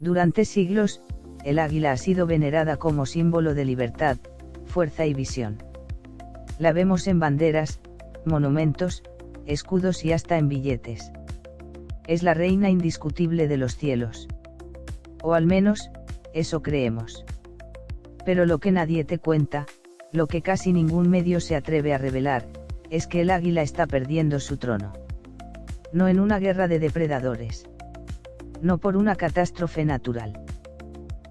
Durante siglos, el águila ha sido venerada como símbolo de libertad, fuerza y visión. La vemos en banderas, monumentos, escudos y hasta en billetes. Es la reina indiscutible de los cielos. O al menos, eso creemos. Pero lo que nadie te cuenta, lo que casi ningún medio se atreve a revelar, es que el águila está perdiendo su trono. No en una guerra de depredadores. No por una catástrofe natural.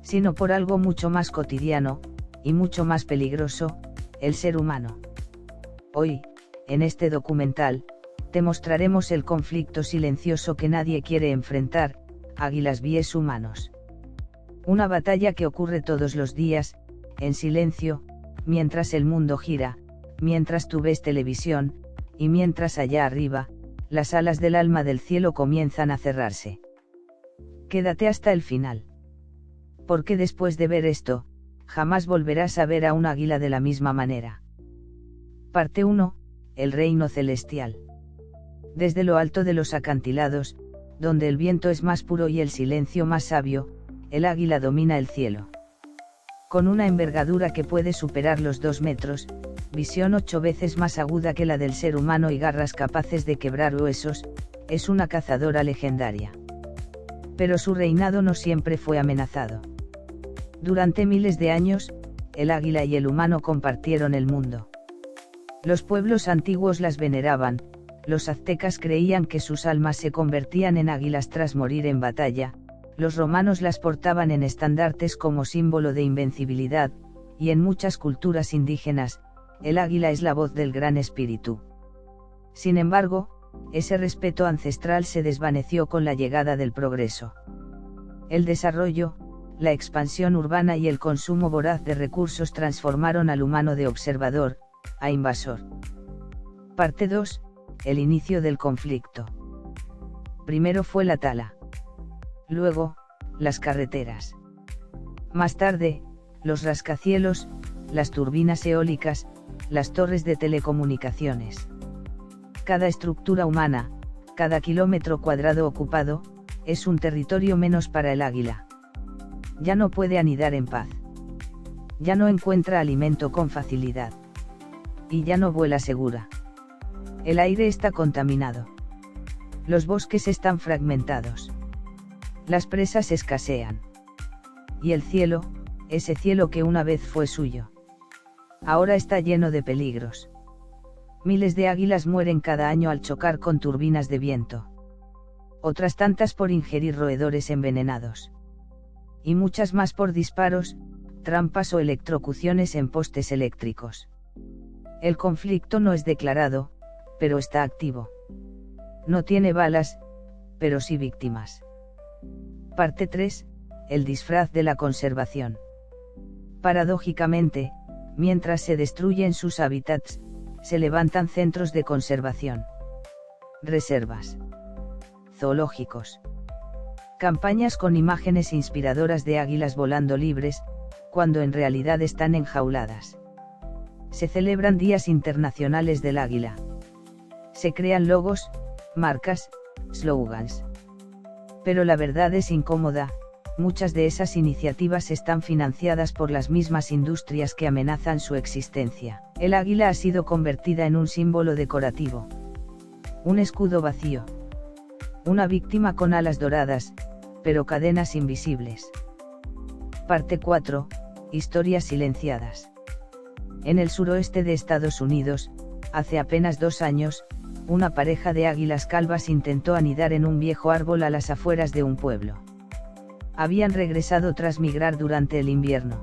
Sino por algo mucho más cotidiano, y mucho más peligroso, el ser humano. Hoy, en este documental, te mostraremos el conflicto silencioso que nadie quiere enfrentar, águilas vs humanos. Una batalla que ocurre todos los días, en silencio, mientras el mundo gira, mientras tú ves televisión, y mientras allá arriba, las alas del alma del cielo comienzan a cerrarse. Quédate hasta el final. Porque después de ver esto, jamás volverás a ver a un águila de la misma manera. Parte 1, el reino celestial. Desde lo alto de los acantilados, donde el viento es más puro y el silencio más sabio, el águila domina el cielo. Con una envergadura que puede superar los 2 metros, visión 8 veces más aguda que la del ser humano y garras capaces de quebrar huesos, es una cazadora legendaria. Pero su reinado no siempre fue amenazado. Durante miles de años, el águila y el humano compartieron el mundo. Los pueblos antiguos las veneraban, los aztecas creían que sus almas se convertían en águilas tras morir en batalla, los romanos las portaban en estandartes como símbolo de invencibilidad, y en muchas culturas indígenas, el águila es la voz del gran espíritu. Sin embargo, ese respeto ancestral se desvaneció con la llegada del progreso. El desarrollo, la expansión urbana y el consumo voraz de recursos transformaron al humano de observador, a invasor. Parte 2, el inicio del conflicto. Primero fue la tala. Luego, las carreteras. Más tarde, los rascacielos, las turbinas eólicas, las torres de telecomunicaciones. Cada estructura humana, cada kilómetro cuadrado ocupado, es un territorio menos para el águila. Ya no puede anidar en paz. Ya no encuentra alimento con facilidad. Y ya no vuela segura. El aire está contaminado. Los bosques están fragmentados. Las presas escasean. Y el cielo, ese cielo que una vez fue suyo, ahora está lleno de peligros. Miles de águilas mueren cada año al chocar con turbinas de viento. Otras tantas por ingerir roedores envenenados. Y muchas más por disparos, trampas o electrocuciones en postes eléctricos. El conflicto no es declarado, pero está activo. No tiene balas, pero sí víctimas. Parte 3, el disfraz de la conservación. Paradójicamente, mientras se destruyen sus hábitats, se levantan centros de conservación. Reservas. Zoológicos. Campañas con imágenes inspiradoras de águilas volando libres, cuando en realidad están enjauladas. Se celebran días internacionales del águila. Se crean logos, marcas, slogans. Pero la verdad es incómoda, muchas de esas iniciativas están financiadas por las mismas industrias que amenazan su existencia. El águila ha sido convertida en un símbolo decorativo. Un escudo vacío. Una víctima con alas doradas, pero cadenas invisibles. Parte 4, historias silenciadas. En el suroeste de Estados Unidos, hace apenas 2 años, una pareja de águilas calvas intentó anidar en un viejo árbol a las afueras de un pueblo. Habían regresado tras migrar durante el invierno.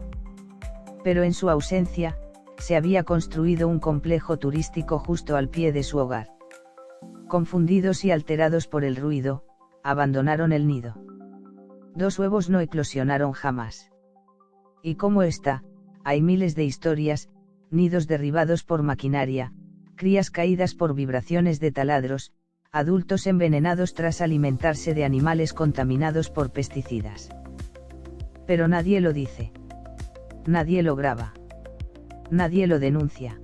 Pero en su ausencia, se había construido un complejo turístico justo al pie de su hogar. Confundidos y alterados por el ruido, abandonaron el nido. 2 huevos no eclosionaron jamás. Y como esta, hay miles de historias, nidos derribados por maquinaria, crías caídas por vibraciones de taladros, adultos envenenados tras alimentarse de animales contaminados por pesticidas. Pero nadie lo dice. Nadie lo graba. Nadie lo denuncia.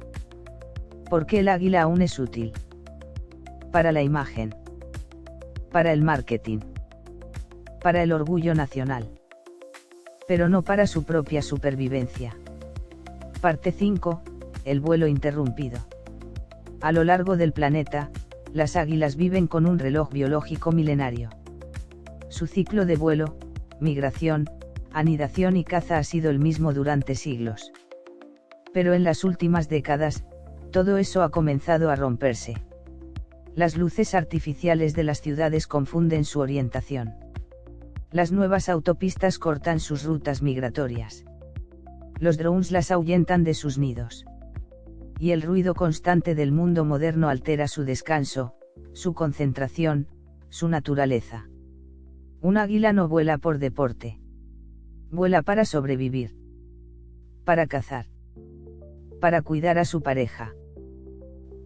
Porque el águila aún es útil. Para la imagen. Para el marketing. para el orgullo nacional. Pero no para su propia supervivencia. Parte 5, el vuelo interrumpido. A lo largo del planeta, las águilas viven con un reloj biológico milenario. Su ciclo de vuelo, migración, anidación y caza ha sido el mismo durante siglos. Pero en las últimas décadas, todo eso ha comenzado a romperse. Las luces artificiales de las ciudades confunden su orientación. Las nuevas autopistas cortan sus rutas migratorias. Los drones las ahuyentan de sus nidos. Y el ruido constante del mundo moderno altera su descanso, su concentración, su naturaleza. Un águila no vuela por deporte. Vuela para sobrevivir. Para cazar. Para cuidar a su pareja.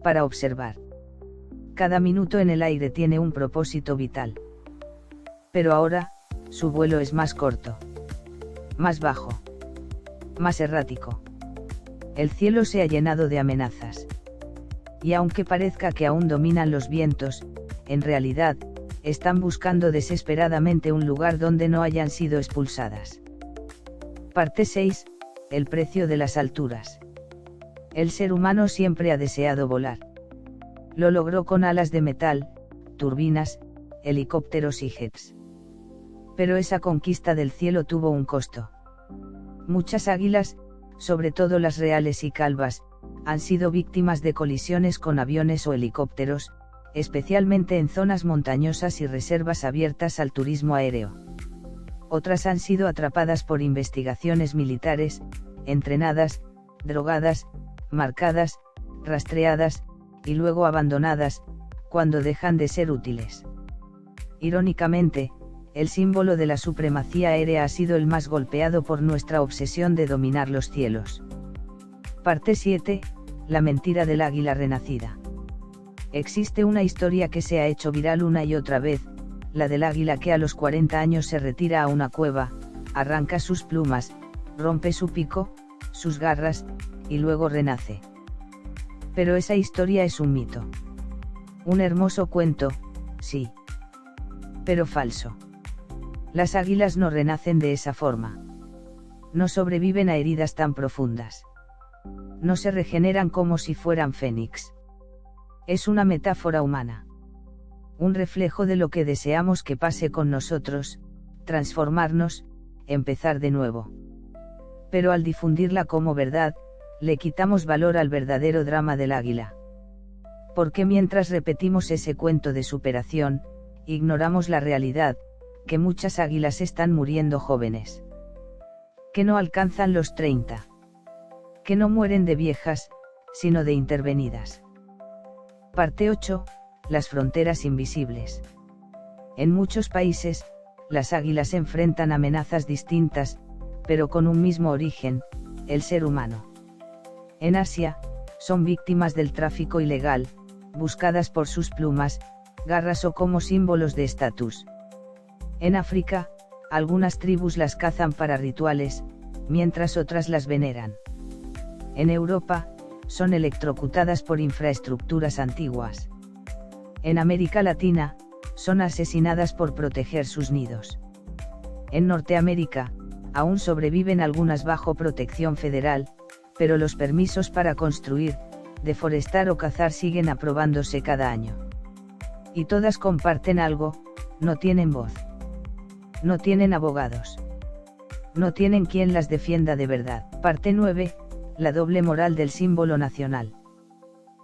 Para observar. Cada minuto en el aire tiene un propósito vital. Pero ahora, su vuelo es más corto. Más bajo. Más errático. El cielo se ha llenado de amenazas. Y aunque parezca que aún dominan los vientos, en realidad, están buscando desesperadamente un lugar donde no hayan sido expulsadas. Parte 6, el precio de las alturas. El ser humano siempre ha deseado volar. Lo logró con alas de metal, turbinas, helicópteros y jets. Pero esa conquista del cielo tuvo un costo. Muchas águilas, sobre todo las reales y calvas, han sido víctimas de colisiones con aviones o helicópteros, especialmente en zonas montañosas y reservas abiertas al turismo aéreo. Otras han sido atrapadas por investigaciones militares, entrenadas, drogadas, marcadas, rastreadas, y luego abandonadas, cuando dejan de ser útiles. Irónicamente, el símbolo de la supremacía aérea ha sido el más golpeado por nuestra obsesión de dominar los cielos. Parte 7, la mentira del águila renacida. Existe una historia que se ha hecho viral una y otra vez, la del águila que a los 40 años se retira a una cueva, arranca sus plumas, rompe su pico, sus garras, y luego renace. Pero esa historia es un mito. Un hermoso cuento, sí. Pero falso. Las águilas no renacen de esa forma. No sobreviven a heridas tan profundas. No se regeneran como si fueran fénix. Es una metáfora humana. Un reflejo de lo que deseamos que pase con nosotros, transformarnos, empezar de nuevo. Pero al difundirla como verdad, le quitamos valor al verdadero drama del águila. Porque mientras repetimos ese cuento de superación, ignoramos la realidad, que muchas águilas están muriendo jóvenes. Que no alcanzan los 30. Que no mueren de viejas, sino de intervenidas. Parte 8, las fronteras invisibles. En muchos países, las águilas enfrentan amenazas distintas, pero con un mismo origen, el ser humano. En Asia, son víctimas del tráfico ilegal, buscadas por sus plumas, garras o como símbolos de estatus. En África, algunas tribus las cazan para rituales, mientras otras las veneran. En Europa, son electrocutadas por infraestructuras antiguas. En América Latina, son asesinadas por proteger sus nidos. En Norteamérica, aún sobreviven algunas bajo protección federal, pero los permisos para construir, deforestar o cazar siguen aprobándose cada año. Y todas comparten algo, no tienen voz. No tienen abogados. No tienen quien las defienda de verdad. Parte 9, la doble moral del símbolo nacional.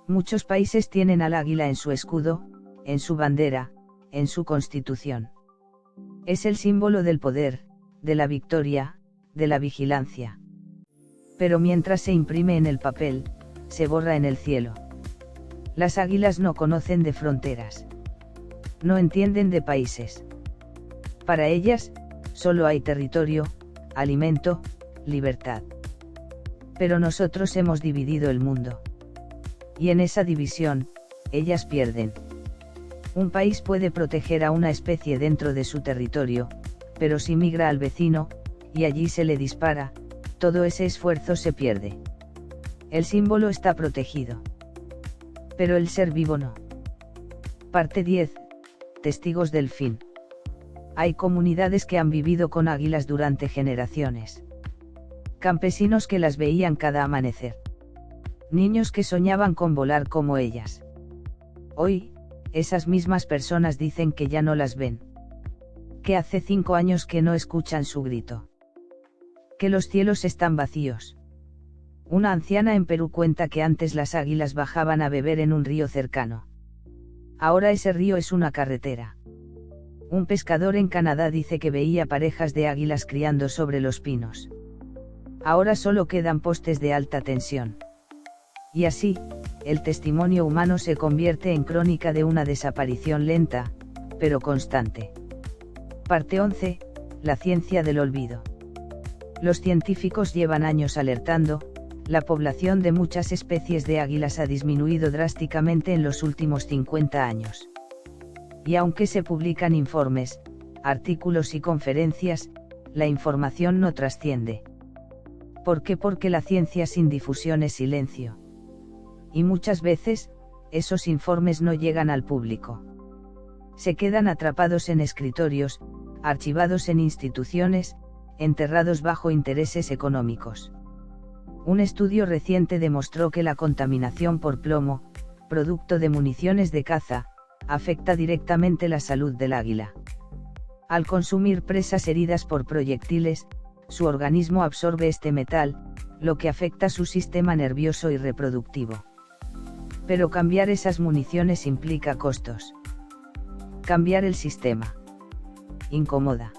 Muchos países tienen al águila en su escudo, en su bandera, en su constitución. Es el símbolo del poder, de la victoria, de la vigilancia. Pero mientras se imprime en el papel, se borra en el cielo. Las águilas no conocen de fronteras. No entienden de países. Para ellas, solo hay territorio, alimento, libertad. Pero nosotros hemos dividido el mundo. Y en esa división, ellas pierden. Un país puede proteger a una especie dentro de su territorio, pero si migra al vecino, y allí se le dispara, todo ese esfuerzo se pierde. El símbolo está protegido. Pero el ser vivo no. Parte 10. Testigos del fin. Hay comunidades que han vivido con águilas durante generaciones. Campesinos que las veían cada amanecer. Niños que soñaban con volar como ellas. Hoy, esas mismas personas dicen que ya no las ven. Que hace 5 años que no escuchan su grito. Que los cielos están vacíos. Una anciana en Perú cuenta que antes las águilas bajaban a beber en un río cercano. Ahora ese río es una carretera. Un pescador en Canadá dice que veía parejas de águilas criando sobre los pinos. Ahora solo quedan postes de alta tensión. Y así, el testimonio humano se convierte en crónica de una desaparición lenta, pero constante. Parte 11. La ciencia del olvido. Los científicos llevan años alertando, la población de muchas especies de águilas ha disminuido drásticamente en los últimos 50 años. Y aunque se publican informes, artículos y conferencias, la información no trasciende. ¿Por qué? Porque la ciencia sin difusión es silencio. Y muchas veces, esos informes no llegan al público. Se quedan atrapados en escritorios, archivados en instituciones, enterrados bajo intereses económicos. Un estudio reciente demostró que la contaminación por plomo, producto de municiones de caza, afecta directamente la salud del águila. Al consumir presas heridas por proyectiles, su organismo absorbe este metal, lo que afecta su sistema nervioso y reproductivo. Pero cambiar esas municiones implica costos. Cambiar el sistema incomoda.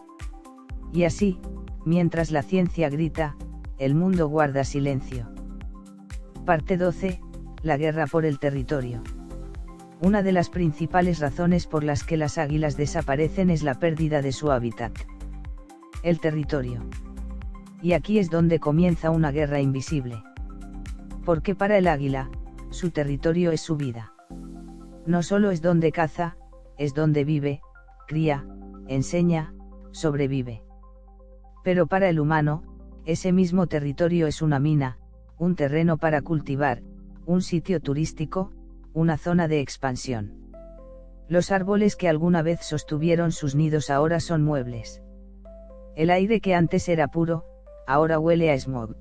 Y así, mientras la ciencia grita, el mundo guarda silencio. Parte 12. La guerra por el territorio. Una de las principales razones por las que las águilas desaparecen es la pérdida de su hábitat. El territorio. Y aquí es donde comienza una guerra invisible. Porque para el águila, su territorio es su vida. No solo es donde caza, es donde vive, cría, enseña, sobrevive. Pero para el humano, ese mismo territorio es una mina, un terreno para cultivar, un sitio turístico, una zona de expansión. Los árboles que alguna vez sostuvieron sus nidos ahora son muebles. El aire que antes era puro, ahora huele a smog.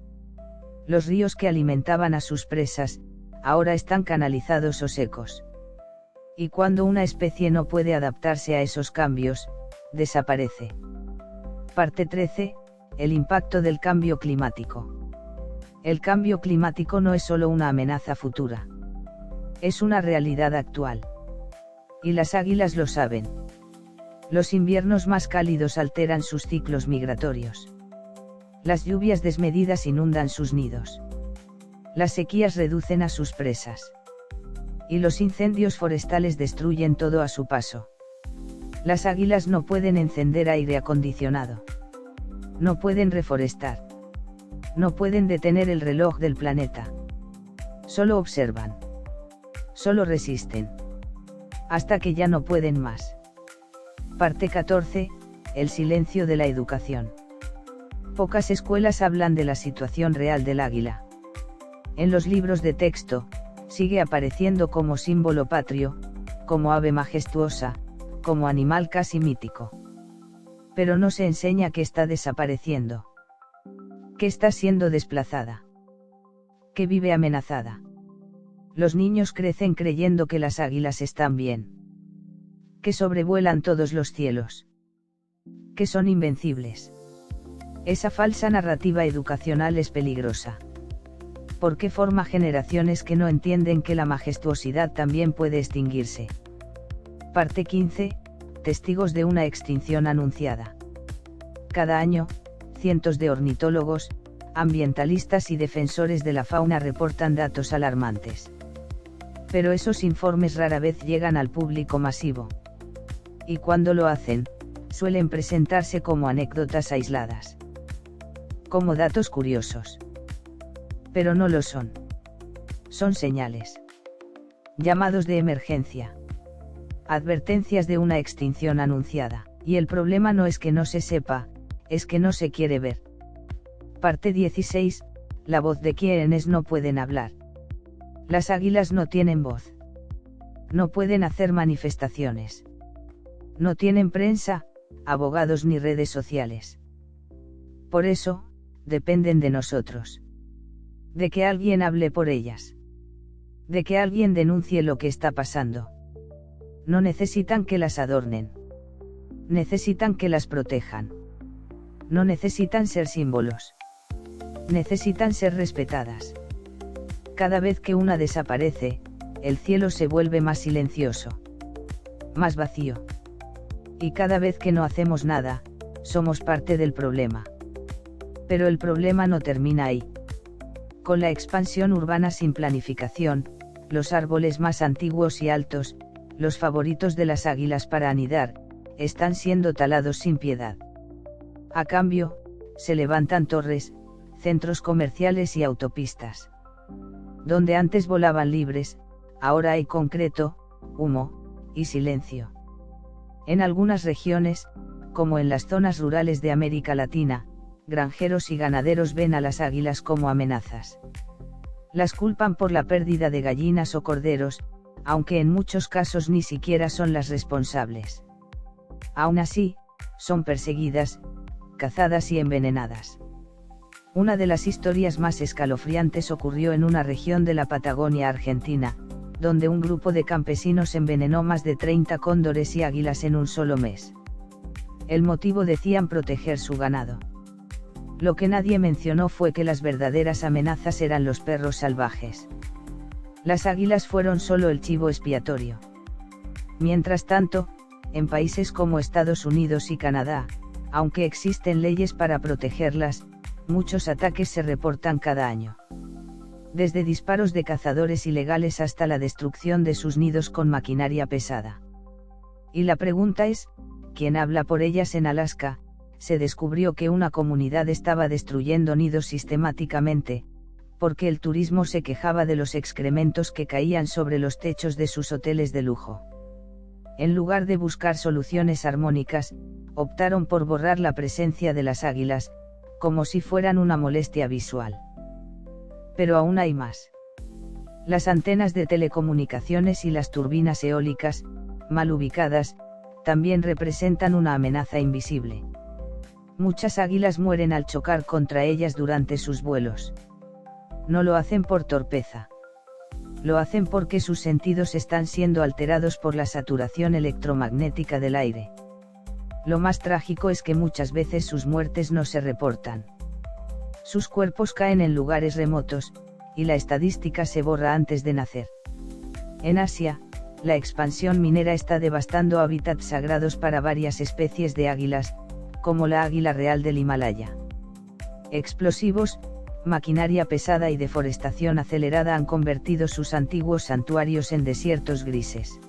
Los ríos que alimentaban a sus presas, ahora están canalizados o secos. Y cuando una especie no puede adaptarse a esos cambios, desaparece. Parte 13. El impacto del cambio climático. El cambio climático no es solo una amenaza futura. Es una realidad actual. Y las águilas lo saben. Los inviernos más cálidos alteran sus ciclos migratorios. Las lluvias desmedidas inundan sus nidos. Las sequías reducen a sus presas. Y los incendios forestales destruyen todo a su paso. Las águilas no pueden encender aire acondicionado. No pueden reforestar. No pueden detener el reloj del planeta. Solo observan. Solo resisten. Hasta que ya no pueden más. Parte 14. El silencio de la educación. Pocas escuelas hablan de la situación real del águila. En los libros de texto, sigue apareciendo como símbolo patrio, como ave majestuosa, como animal casi mítico. Pero no se enseña que está desapareciendo. Que está siendo desplazada. Que vive amenazada. Los niños crecen creyendo que las águilas están bien. Que sobrevuelan todos los cielos. Que son invencibles. Esa falsa narrativa educacional es peligrosa. Porque forma generaciones que no entienden que la majestuosidad también puede extinguirse. Parte 15. Testigos de una extinción anunciada. Cada año, cientos de ornitólogos, ambientalistas y defensores de la fauna reportan datos alarmantes. Pero esos informes rara vez llegan al público masivo. Y cuando lo hacen, suelen presentarse como anécdotas aisladas. Como datos curiosos. Pero no lo son. Son señales. Llamados de emergencia. Advertencias de una extinción anunciada. Y el problema no es que no se sepa, es que no se quiere ver. Parte 16. La voz de quienes no pueden hablar. Las águilas no tienen voz. No pueden hacer manifestaciones. No tienen prensa, abogados ni redes sociales. Por eso, dependen de nosotros. De que alguien hable por ellas. De que alguien denuncie lo que está pasando. No necesitan que las adornen. Necesitan que las protejan. No necesitan ser símbolos. Necesitan ser respetadas. Cada vez que una desaparece, el cielo se vuelve más silencioso. Más vacío. Y cada vez que no hacemos nada, somos parte del problema. Pero el problema no termina ahí. Con la expansión urbana sin planificación, los árboles más antiguos y altos, los favoritos de las águilas para anidar, están siendo talados sin piedad. A cambio, se levantan torres, centros comerciales y autopistas. Donde antes volaban libres, ahora hay concreto, humo, y silencio. En algunas regiones, como en las zonas rurales de América Latina, granjeros y ganaderos ven a las águilas como amenazas. Las culpan por la pérdida de gallinas o corderos, aunque en muchos casos ni siquiera son las responsables. Aún así, son perseguidas, cazadas y envenenadas. Una de las historias más escalofriantes ocurrió en una región de la Patagonia Argentina, donde un grupo de campesinos envenenó más de 30 cóndores y águilas en un solo mes. El motivo decían proteger su ganado. Lo que nadie mencionó fue que las verdaderas amenazas eran los perros salvajes. Las águilas fueron solo el chivo expiatorio. Mientras tanto, en países como Estados Unidos y Canadá, aunque existen leyes para protegerlas, muchos ataques se reportan cada año. Desde disparos de cazadores ilegales hasta la destrucción de sus nidos con maquinaria pesada. Y la pregunta es, ¿quién habla por ellas en Alaska? Se descubrió que una comunidad estaba destruyendo nidos sistemáticamente, porque el turismo se quejaba de los excrementos que caían sobre los techos de sus hoteles de lujo. En lugar de buscar soluciones armónicas, optaron por borrar la presencia de las águilas, como si fueran una molestia visual. Pero aún hay más. Las antenas de telecomunicaciones y las turbinas eólicas, mal ubicadas, también representan una amenaza invisible. Muchas águilas mueren al chocar contra ellas durante sus vuelos. No lo hacen por torpeza. Lo hacen porque sus sentidos están siendo alterados por la saturación electromagnética del aire. Lo más trágico es que muchas veces sus muertes no se reportan. Sus cuerpos caen en lugares remotos, y la estadística se borra antes de nacer. En Asia, la expansión minera está devastando hábitats sagrados para varias especies de águilas, como la águila real del Himalaya. Explosivos, maquinaria pesada y deforestación acelerada han convertido sus antiguos santuarios en desiertos grises.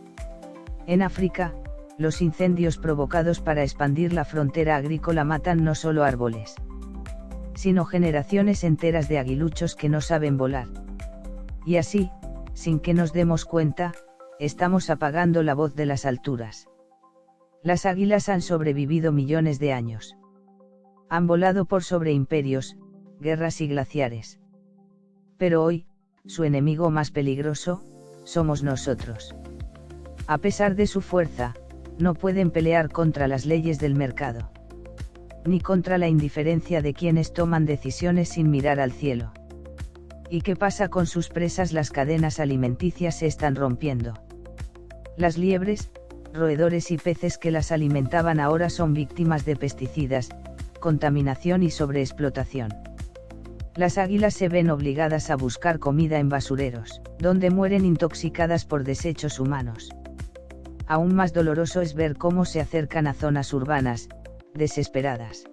En África, los incendios provocados para expandir la frontera agrícola matan no solo árboles, sino generaciones enteras de aguiluchos que no saben volar. Y así, sin que nos demos cuenta, estamos apagando la voz de las alturas. Las águilas han sobrevivido millones de años. Han volado por sobre imperios, guerras y glaciares. Pero hoy, su enemigo más peligroso, somos nosotros. A pesar de su fuerza, no pueden pelear contra las leyes del mercado. Ni contra la indiferencia de quienes toman decisiones sin mirar al cielo. ¿Y qué pasa con sus presas? Las cadenas alimenticias se están rompiendo. Las liebres, roedores y peces que las alimentaban ahora son víctimas de pesticidas, contaminación y sobreexplotación. Las águilas se ven obligadas a buscar comida en basureros, donde mueren intoxicadas por desechos humanos. Aún más doloroso es ver cómo se acercan a zonas urbanas, desesperadas.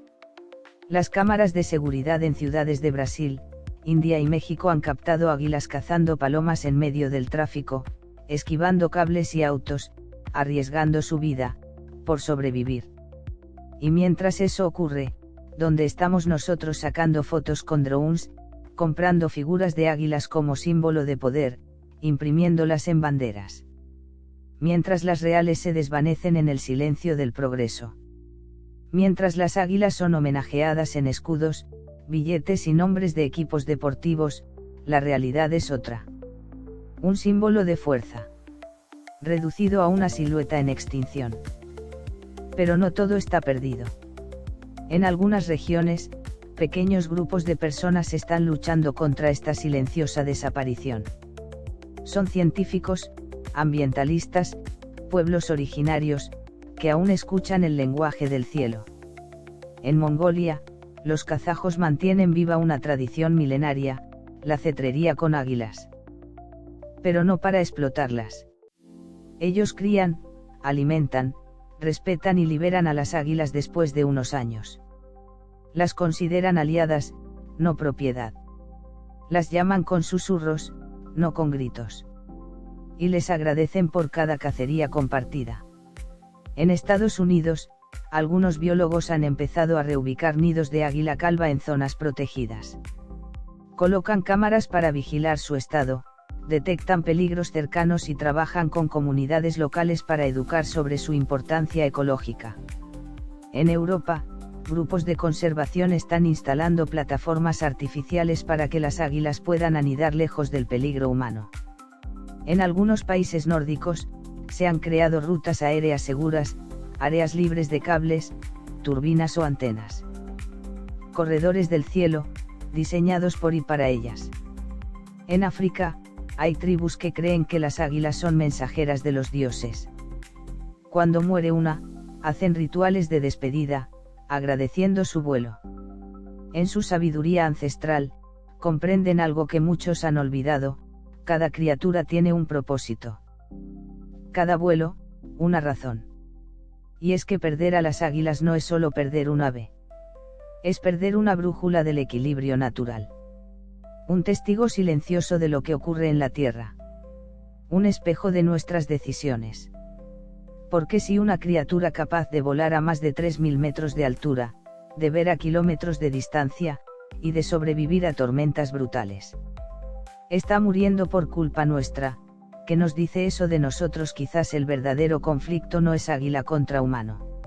Las cámaras de seguridad en ciudades de Brasil, India y México han captado águilas cazando palomas en medio del tráfico, esquivando cables y autos, arriesgando su vida, por sobrevivir. Y mientras eso ocurre, ¿dónde estamos nosotros sacando fotos con drones, comprando figuras de águilas como símbolo de poder, imprimiéndolas en banderas? Mientras las reales se desvanecen en el silencio del progreso. Mientras las águilas son homenajeadas en escudos, billetes y nombres de equipos deportivos, la realidad es otra. Un símbolo de fuerza. Reducido a una silueta en extinción. Pero no todo está perdido. En algunas regiones, pequeños grupos de personas están luchando contra esta silenciosa desaparición. Son científicos, ambientalistas, pueblos originarios, que aún escuchan el lenguaje del cielo. En Mongolia, los kazajos mantienen viva una tradición milenaria, la cetrería con águilas. Pero no para explotarlas. Ellos crían, alimentan, respetan y liberan a las águilas después de unos años. Las consideran aliadas, no propiedad. Las llaman con susurros, no con gritos. Y les agradecen por cada cacería compartida. En Estados Unidos, algunos biólogos han empezado a reubicar nidos de águila calva en zonas protegidas. Colocan cámaras para vigilar su estado, detectan peligros cercanos y trabajan con comunidades locales para educar sobre su importancia ecológica. En Europa, grupos de conservación están instalando plataformas artificiales para que las águilas puedan anidar lejos del peligro humano. En algunos países nórdicos, se han creado rutas aéreas seguras, áreas libres de cables, turbinas o antenas. Corredores del cielo, diseñados por y para ellas. En África, hay tribus que creen que las águilas son mensajeras de los dioses. Cuando muere una, hacen rituales de despedida, agradeciendo su vuelo. En su sabiduría ancestral, comprenden algo que muchos han olvidado: cada criatura tiene un propósito. Cada vuelo, una razón. Y es que perder a las águilas no es solo perder un ave. Es perder una brújula del equilibrio natural. Un testigo silencioso de lo que ocurre en la Tierra. Un espejo de nuestras decisiones. Porque si una criatura capaz de volar a más de 3.000 metros de altura, de ver a kilómetros de distancia, y de sobrevivir a tormentas brutales, está muriendo por culpa nuestra, ¿qué nos dice eso de nosotros? Quizás el verdadero conflicto no es águila contra humano,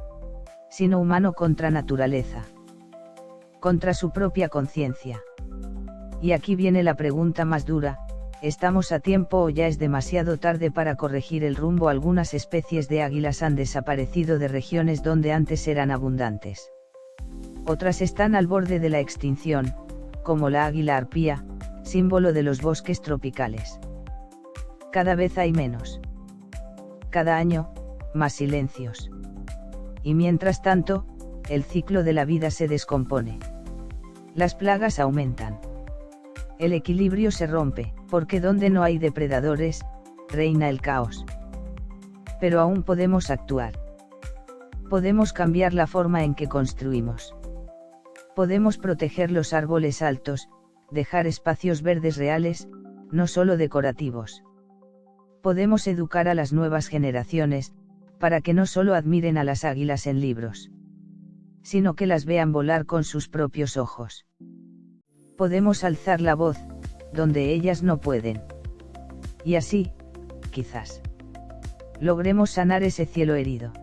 sino humano contra naturaleza. Contra su propia conciencia. Y aquí viene la pregunta más dura: ¿estamos a tiempo o ya es demasiado tarde para corregir el rumbo? Algunas especies de águilas han desaparecido de regiones donde antes eran abundantes. Otras están al borde de la extinción, como la águila arpía, símbolo de los bosques tropicales. Cada vez hay menos. Cada año, más silencios. Y mientras tanto, el ciclo de la vida se descompone. Las plagas aumentan. El equilibrio se rompe, porque donde no hay depredadores, reina el caos. Pero aún podemos actuar. Podemos cambiar la forma en que construimos. Podemos proteger los árboles altos, dejar espacios verdes reales, no solo decorativos. Podemos educar a las nuevas generaciones, para que no solo admiren a las águilas en libros, sino que las vean volar con sus propios ojos. Podemos alzar la voz, donde ellas no pueden. Y así, quizás, logremos sanar ese cielo herido.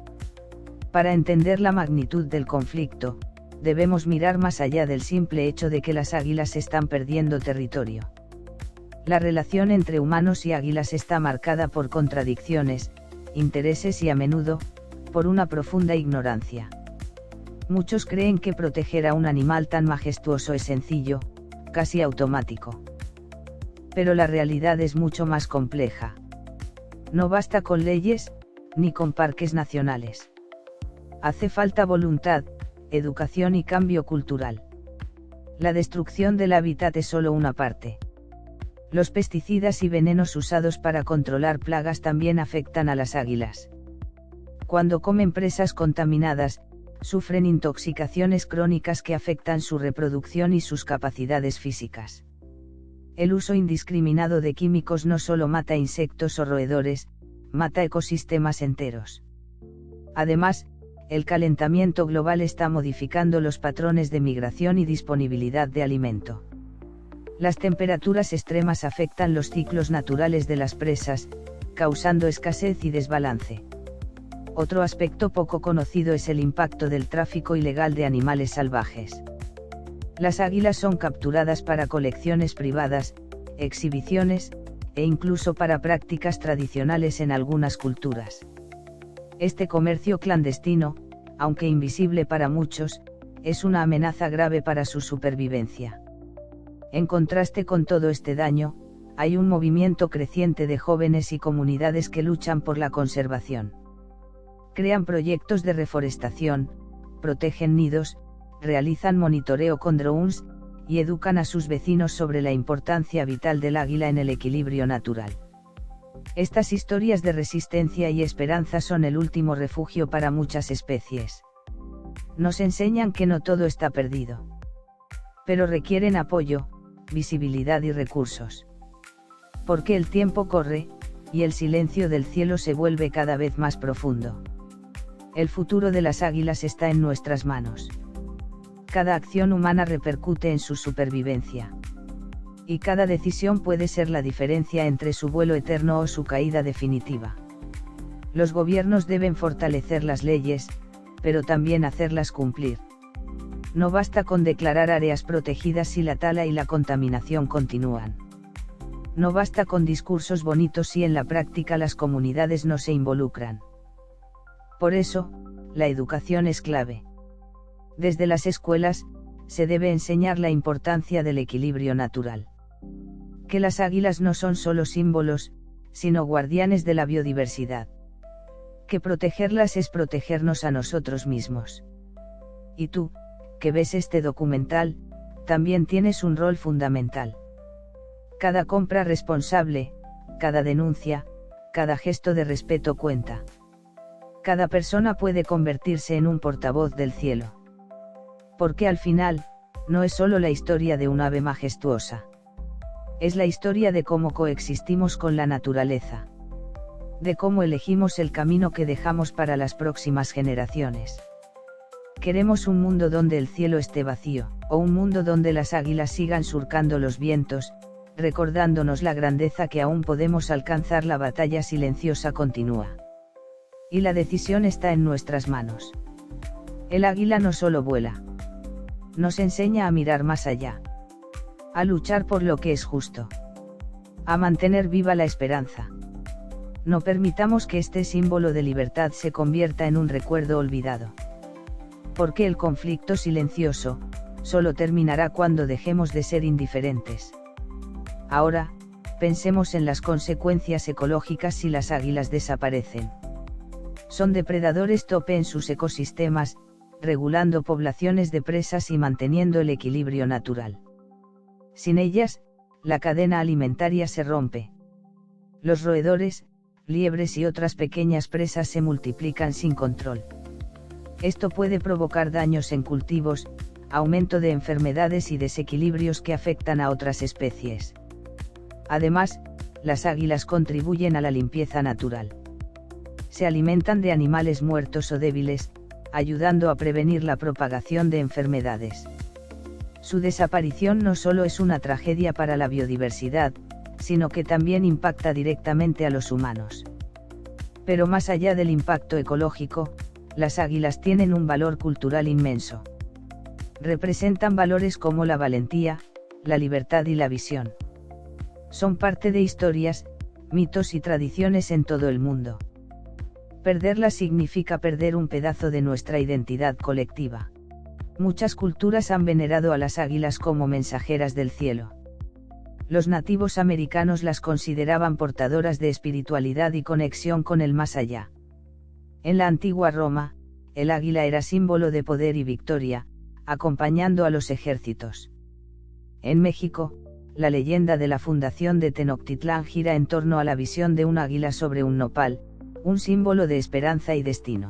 Para entender la magnitud del conflicto, debemos mirar más allá del simple hecho de que las águilas están perdiendo territorio. La relación entre humanos y águilas está marcada por contradicciones, intereses y a menudo, por una profunda ignorancia. Muchos creen que proteger a un animal tan majestuoso es sencillo, casi automático. Pero la realidad es mucho más compleja. No basta con leyes, ni con parques nacionales. Hace falta voluntad, educación y cambio cultural. La destrucción del hábitat es solo una parte. Los pesticidas y venenos usados para controlar plagas también afectan a las águilas. Cuando comen presas contaminadas, sufren intoxicaciones crónicas que afectan su reproducción y sus capacidades físicas. El uso indiscriminado de químicos no solo mata insectos o roedores, mata ecosistemas enteros. Además, el calentamiento global está modificando los patrones de migración y disponibilidad de alimento. Las temperaturas extremas afectan los ciclos naturales de las presas, causando escasez y desbalance. Otro aspecto poco conocido es el impacto del tráfico ilegal de animales salvajes. Las águilas son capturadas para colecciones privadas, exhibiciones, e incluso para prácticas tradicionales en algunas culturas. Este comercio clandestino, aunque invisible para muchos, es una amenaza grave para su supervivencia. En contraste con todo este daño, hay un movimiento creciente de jóvenes y comunidades que luchan por la conservación. Crean proyectos de reforestación, protegen nidos, realizan monitoreo con drones, y educan a sus vecinos sobre la importancia vital del águila en el equilibrio natural. Estas historias de resistencia y esperanza son el último refugio para muchas especies. Nos enseñan que no todo está perdido. Pero requieren apoyo, visibilidad y recursos. Porque el tiempo corre, y el silencio del cielo se vuelve cada vez más profundo. El futuro de las águilas está en nuestras manos. Cada acción humana repercute en su supervivencia. Y cada decisión puede ser la diferencia entre su vuelo eterno o su caída definitiva. Los gobiernos deben fortalecer las leyes, pero también hacerlas cumplir. No basta con declarar áreas protegidas si la tala y la contaminación continúan. No basta con discursos bonitos si en la práctica las comunidades no se involucran. Por eso, la educación es clave. Desde las escuelas, se debe enseñar la importancia del equilibrio natural. Que las águilas no son solo símbolos, sino guardianes de la biodiversidad. Que protegerlas es protegernos a nosotros mismos. Y tú, que ves este documental, también tienes un rol fundamental. Cada compra responsable, cada denuncia, cada gesto de respeto cuenta. Cada persona puede convertirse en un portavoz del cielo. Porque al final, no es solo la historia de un ave majestuosa. Es la historia de cómo coexistimos con la naturaleza. De cómo elegimos el camino que dejamos para las próximas generaciones. Queremos un mundo donde el cielo esté vacío, o un mundo donde las águilas sigan surcando los vientos, recordándonos la grandeza que aún podemos alcanzar. La batalla silenciosa continúa. Y la decisión está en nuestras manos. El águila no solo vuela. Nos enseña a mirar más allá. A luchar por lo que es justo. A mantener viva la esperanza. No permitamos que este símbolo de libertad se convierta en un recuerdo olvidado. Porque el conflicto silencioso, solo terminará cuando dejemos de ser indiferentes. Ahora, pensemos en las consecuencias ecológicas si las águilas desaparecen. Son depredadores tope en sus ecosistemas, regulando poblaciones de presas y manteniendo el equilibrio natural. Sin ellas, la cadena alimentaria se rompe. Los roedores, liebres y otras pequeñas presas se multiplican sin control. Esto puede provocar daños en cultivos, aumento de enfermedades y desequilibrios que afectan a otras especies. Además, las águilas contribuyen a la limpieza natural. Se alimentan de animales muertos o débiles, ayudando a prevenir la propagación de enfermedades. Su desaparición no solo es una tragedia para la biodiversidad, sino que también impacta directamente a los humanos. Pero más allá del impacto ecológico, las águilas tienen un valor cultural inmenso. Representan valores como la valentía, la libertad y la visión. Son parte de historias, mitos y tradiciones en todo el mundo. Perderlas significa perder un pedazo de nuestra identidad colectiva. Muchas culturas han venerado a las águilas como mensajeras del cielo. Los nativos americanos las consideraban portadoras de espiritualidad y conexión con el más allá. En la antigua Roma, el águila era símbolo de poder y victoria, acompañando a los ejércitos. En México, la leyenda de la fundación de Tenochtitlán gira en torno a la visión de un águila sobre un nopal, un símbolo de esperanza y destino.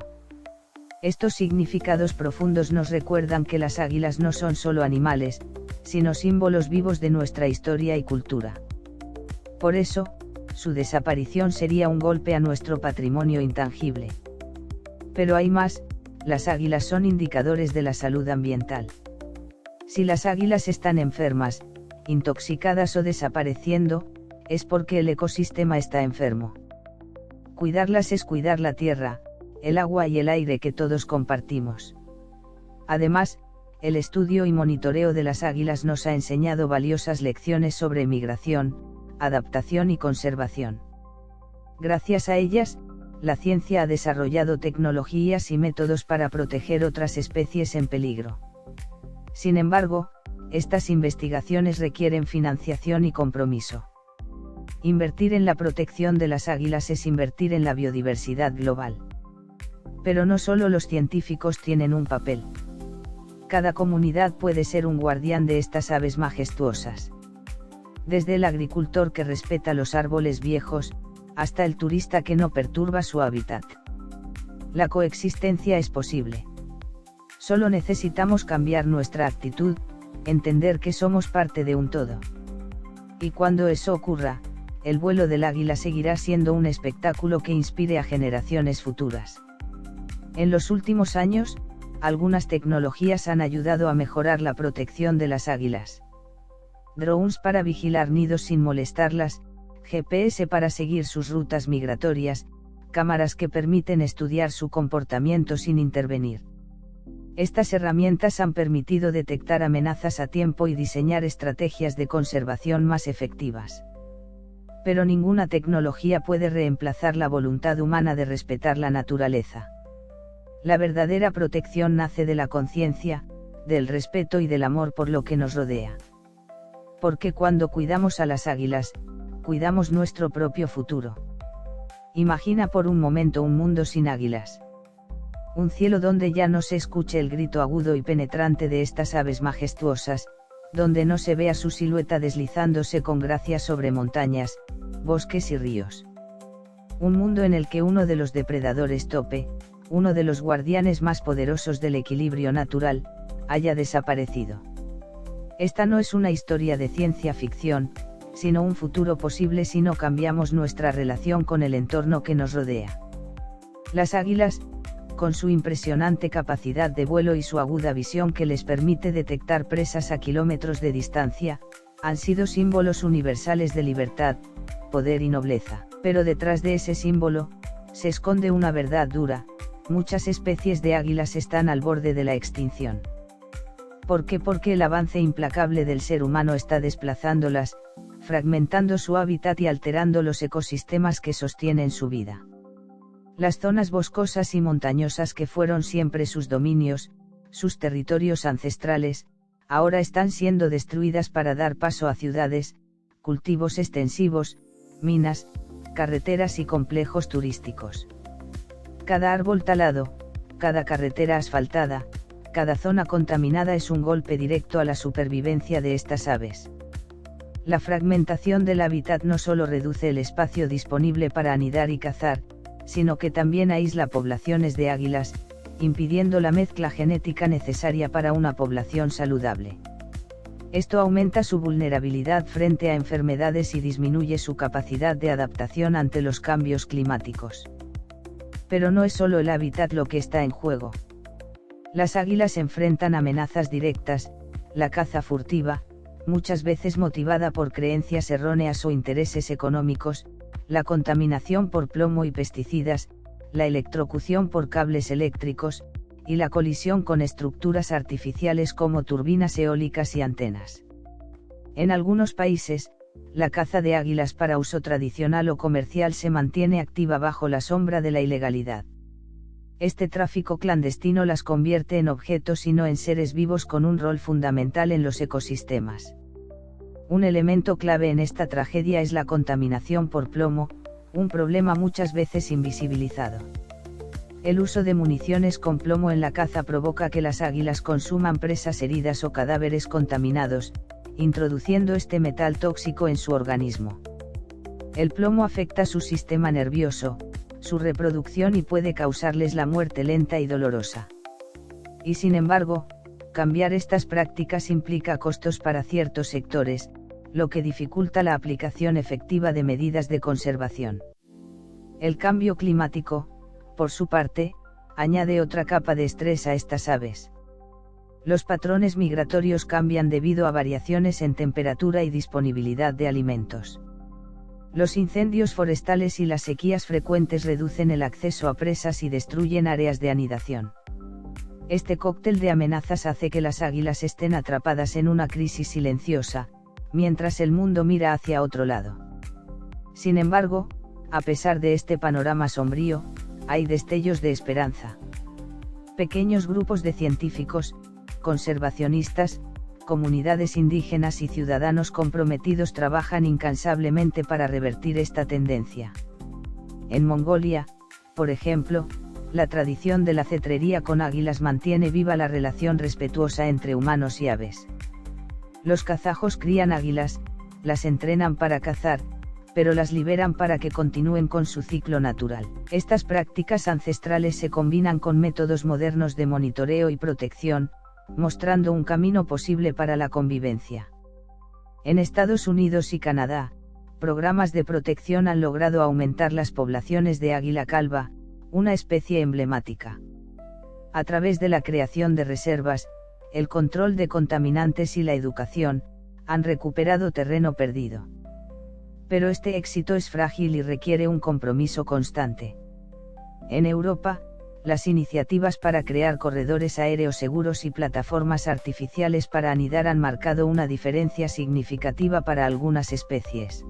Estos significados profundos nos recuerdan que las águilas no son solo animales, sino símbolos vivos de nuestra historia y cultura. Por eso, su desaparición sería un golpe a nuestro patrimonio intangible. Pero hay más, las águilas son indicadores de la salud ambiental. Si las águilas están enfermas, intoxicadas o desapareciendo, es porque el ecosistema está enfermo. Cuidarlas es cuidar la tierra, el agua y el aire que todos compartimos. Además, el estudio y monitoreo de las águilas nos ha enseñado valiosas lecciones sobre migración, adaptación y conservación. Gracias a ellas, la ciencia ha desarrollado tecnologías y métodos para proteger otras especies en peligro. Sin embargo, estas investigaciones requieren financiación y compromiso. Invertir en la protección de las águilas es invertir en la biodiversidad global. Pero no solo los científicos tienen un papel. Cada comunidad puede ser un guardián de estas aves majestuosas. Desde el agricultor que respeta los árboles viejos, hasta el turista que no perturba su hábitat. La coexistencia es posible. Solo necesitamos cambiar nuestra actitud, entender que somos parte de un todo. Y cuando eso ocurra, el vuelo del águila seguirá siendo un espectáculo que inspire a generaciones futuras. En los últimos años, algunas tecnologías han ayudado a mejorar la protección de las águilas. Drones para vigilar nidos sin molestarlas, GPS para seguir sus rutas migratorias, cámaras que permiten estudiar su comportamiento sin intervenir. Estas herramientas han permitido detectar amenazas a tiempo y diseñar estrategias de conservación más efectivas. Pero ninguna tecnología puede reemplazar la voluntad humana de respetar la naturaleza. La verdadera protección nace de la conciencia, del respeto y del amor por lo que nos rodea. Porque cuando cuidamos a las águilas, cuidamos nuestro propio futuro. Imagina por un momento un mundo sin águilas. Un cielo donde ya no se escuche el grito agudo y penetrante de estas aves majestuosas, donde no se vea su silueta deslizándose con gracia sobre montañas, bosques y ríos. Un mundo en el que uno de los depredadores tope, uno de los guardianes más poderosos del equilibrio natural, haya desaparecido. Esta no es una historia de ciencia ficción, sino un futuro posible si no cambiamos nuestra relación con el entorno que nos rodea. Las águilas, con su impresionante capacidad de vuelo y su aguda visión que les permite detectar presas a kilómetros de distancia, han sido símbolos universales de libertad, poder y nobleza. Pero detrás de ese símbolo, se esconde una verdad dura: muchas especies de águilas están al borde de la extinción. ¿Por qué? Porque el avance implacable del ser humano está desplazándolas, fragmentando su hábitat y alterando los ecosistemas que sostienen su vida. Las zonas boscosas y montañosas que fueron siempre sus dominios, sus territorios ancestrales, ahora están siendo destruidas para dar paso a ciudades, cultivos extensivos, minas, carreteras y complejos turísticos. Cada árbol talado, cada carretera asfaltada, cada zona contaminada es un golpe directo a la supervivencia de estas aves. La fragmentación del hábitat no solo reduce el espacio disponible para anidar y cazar, sino que también aísla poblaciones de águilas, impidiendo la mezcla genética necesaria para una población saludable. Esto aumenta su vulnerabilidad frente a enfermedades y disminuye su capacidad de adaptación ante los cambios climáticos. Pero no es solo el hábitat lo que está en juego. Las águilas enfrentan amenazas directas: la caza furtiva, muchas veces motivada por creencias erróneas o intereses económicos, la contaminación por plomo y pesticidas, la electrocución por cables eléctricos, y la colisión con estructuras artificiales como turbinas eólicas y antenas. En algunos países, la caza de águilas para uso tradicional o comercial se mantiene activa bajo la sombra de la ilegalidad. Este tráfico clandestino las convierte en objetos y no en seres vivos con un rol fundamental en los ecosistemas. Un elemento clave en esta tragedia es la contaminación por plomo, un problema muchas veces invisibilizado. El uso de municiones con plomo en la caza provoca que las águilas consuman presas heridas o cadáveres contaminados, introduciendo este metal tóxico en su organismo. El plomo afecta su sistema nervioso, su reproducción y puede causarles la muerte lenta y dolorosa. Y sin embargo, cambiar estas prácticas implica costos para ciertos sectores, lo que dificulta la aplicación efectiva de medidas de conservación. El cambio climático, por su parte, añade otra capa de estrés a estas aves. Los patrones migratorios cambian debido a variaciones en temperatura y disponibilidad de alimentos. Los incendios forestales y las sequías frecuentes reducen el acceso a presas y destruyen áreas de anidación. Este cóctel de amenazas hace que las águilas estén atrapadas en una crisis silenciosa, mientras el mundo mira hacia otro lado. Sin embargo, a pesar de este panorama sombrío, hay destellos de esperanza. Pequeños grupos de científicos, conservacionistas, comunidades indígenas y ciudadanos comprometidos trabajan incansablemente para revertir esta tendencia. En Mongolia, por ejemplo, la tradición de la cetrería con águilas mantiene viva la relación respetuosa entre humanos y aves. Los kazajos crían águilas, las entrenan para cazar, pero las liberan para que continúen con su ciclo natural. Estas prácticas ancestrales se combinan con métodos modernos de monitoreo y protección, mostrando un camino posible para la convivencia. En Estados Unidos y Canadá, programas de protección han logrado aumentar las poblaciones de águila calva, una especie emblemática. A través de la creación de reservas, el control de contaminantes y la educación, han recuperado terreno perdido. Pero este éxito es frágil y requiere un compromiso constante. En Europa, las iniciativas para crear corredores aéreos seguros y plataformas artificiales para anidar han marcado una diferencia significativa para algunas especies.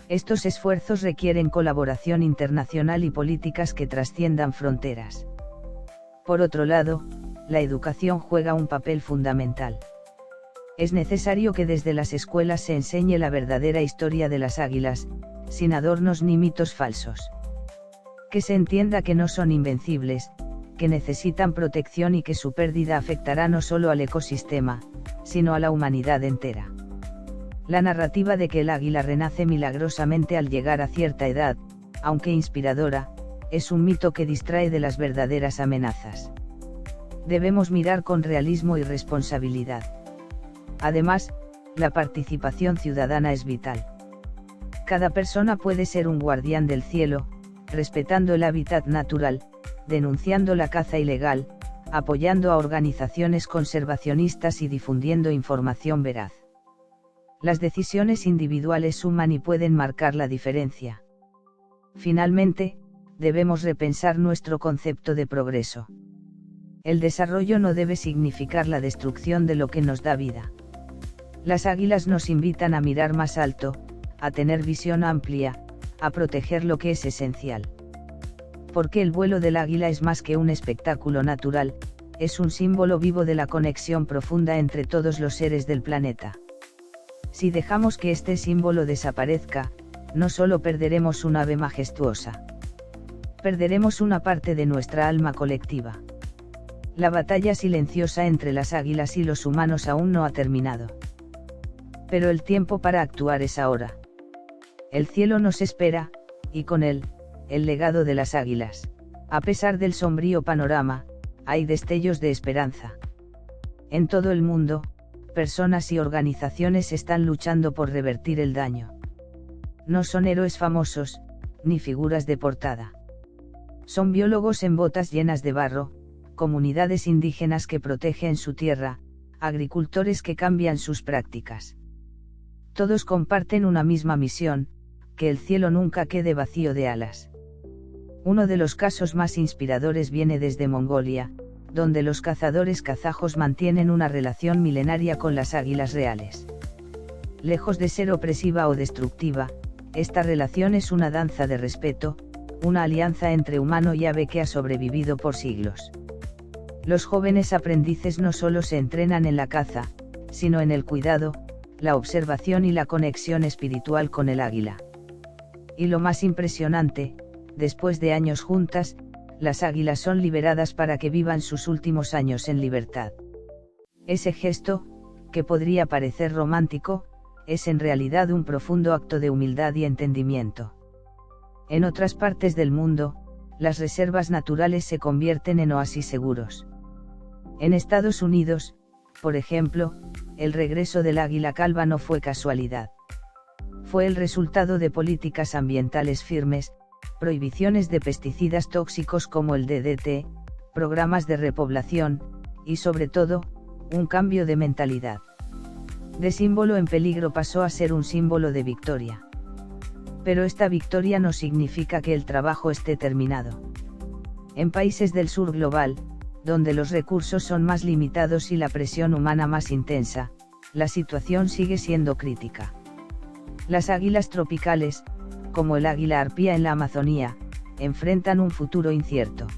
Estos esfuerzos requieren colaboración internacional y políticas que trasciendan fronteras. Por otro lado, la educación juega un papel fundamental. Es necesario que desde las escuelas se enseñe la verdadera historia de las águilas, sin adornos ni mitos falsos. Que se entienda que no son invencibles, que necesitan protección y que su pérdida afectará no solo al ecosistema, sino a la humanidad entera. La narrativa de que el águila renace milagrosamente al llegar a cierta edad, aunque inspiradora, es un mito que distrae de las verdaderas amenazas. Debemos mirar con realismo y responsabilidad. Además, la participación ciudadana es vital. Cada persona puede ser un guardián del cielo, respetando el hábitat natural, denunciando la caza ilegal, apoyando a organizaciones conservacionistas y difundiendo información veraz. Las decisiones individuales suman y pueden marcar la diferencia. Finalmente, debemos repensar nuestro concepto de progreso. El desarrollo no debe significar la destrucción de lo que nos da vida. Las águilas nos invitan a mirar más alto, a tener visión amplia, a proteger lo que es esencial. Porque el vuelo del águila es más que un espectáculo natural, es un símbolo vivo de la conexión profunda entre todos los seres del planeta. Si dejamos que este símbolo desaparezca, no solo perderemos un ave majestuosa. Perderemos una parte de nuestra alma colectiva. La batalla silenciosa entre las águilas y los humanos aún no ha terminado. Pero el tiempo para actuar es ahora. El cielo nos espera, y con él, el legado de las águilas. A pesar del sombrío panorama, hay destellos de esperanza. En todo el mundo, personas y organizaciones están luchando por revertir el daño. No son héroes famosos, ni figuras de portada. Son biólogos en botas llenas de barro, comunidades indígenas que protegen su tierra, agricultores que cambian sus prácticas. Todos comparten una misma misión, que el cielo nunca quede vacío de alas. Uno de los casos más inspiradores viene desde Mongolia, donde los cazadores kazajos mantienen una relación milenaria con las águilas reales. Lejos de ser opresiva o destructiva, esta relación es una danza de respeto, una alianza entre humano y ave que ha sobrevivido por siglos. Los jóvenes aprendices no solo se entrenan en la caza, sino en el cuidado, la observación y la conexión espiritual con el águila. Y lo más impresionante, después de años juntas, las águilas son liberadas para que vivan sus últimos años en libertad. Ese gesto, que podría parecer romántico, es en realidad un profundo acto de humildad y entendimiento. En otras partes del mundo, las reservas naturales se convierten en oasis seguros. En Estados Unidos, por ejemplo, el regreso del águila calva no fue casualidad. Fue el resultado de políticas ambientales firmes, prohibiciones de pesticidas tóxicos como el DDT, programas de repoblación, y sobre todo, un cambio de mentalidad. De símbolo en peligro pasó a ser un símbolo de victoria. Pero esta victoria no significa que el trabajo esté terminado. En países del sur global, donde los recursos son más limitados y la presión humana más intensa, la situación sigue siendo crítica. Las águilas tropicales, como el águila arpía en la Amazonía, enfrentan un futuro incierto.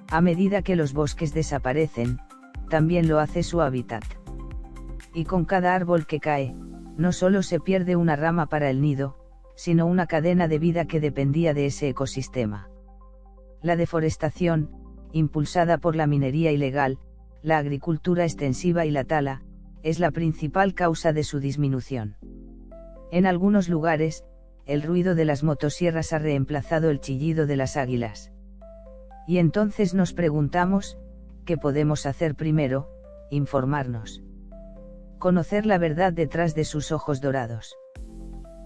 A medida que los bosques desaparecen, también lo hace su hábitat. Y con cada árbol que cae, no solo se pierde una rama para el nido, sino una cadena de vida que dependía de ese ecosistema. La deforestación, impulsada por la minería ilegal, la agricultura extensiva y la tala, es la principal causa de su disminución. En algunos lugares, el ruido de las motosierras ha reemplazado el chillido de las águilas. Y entonces nos preguntamos, ¿qué podemos hacer primero? Informarnos. Conocer la verdad detrás de sus ojos dorados.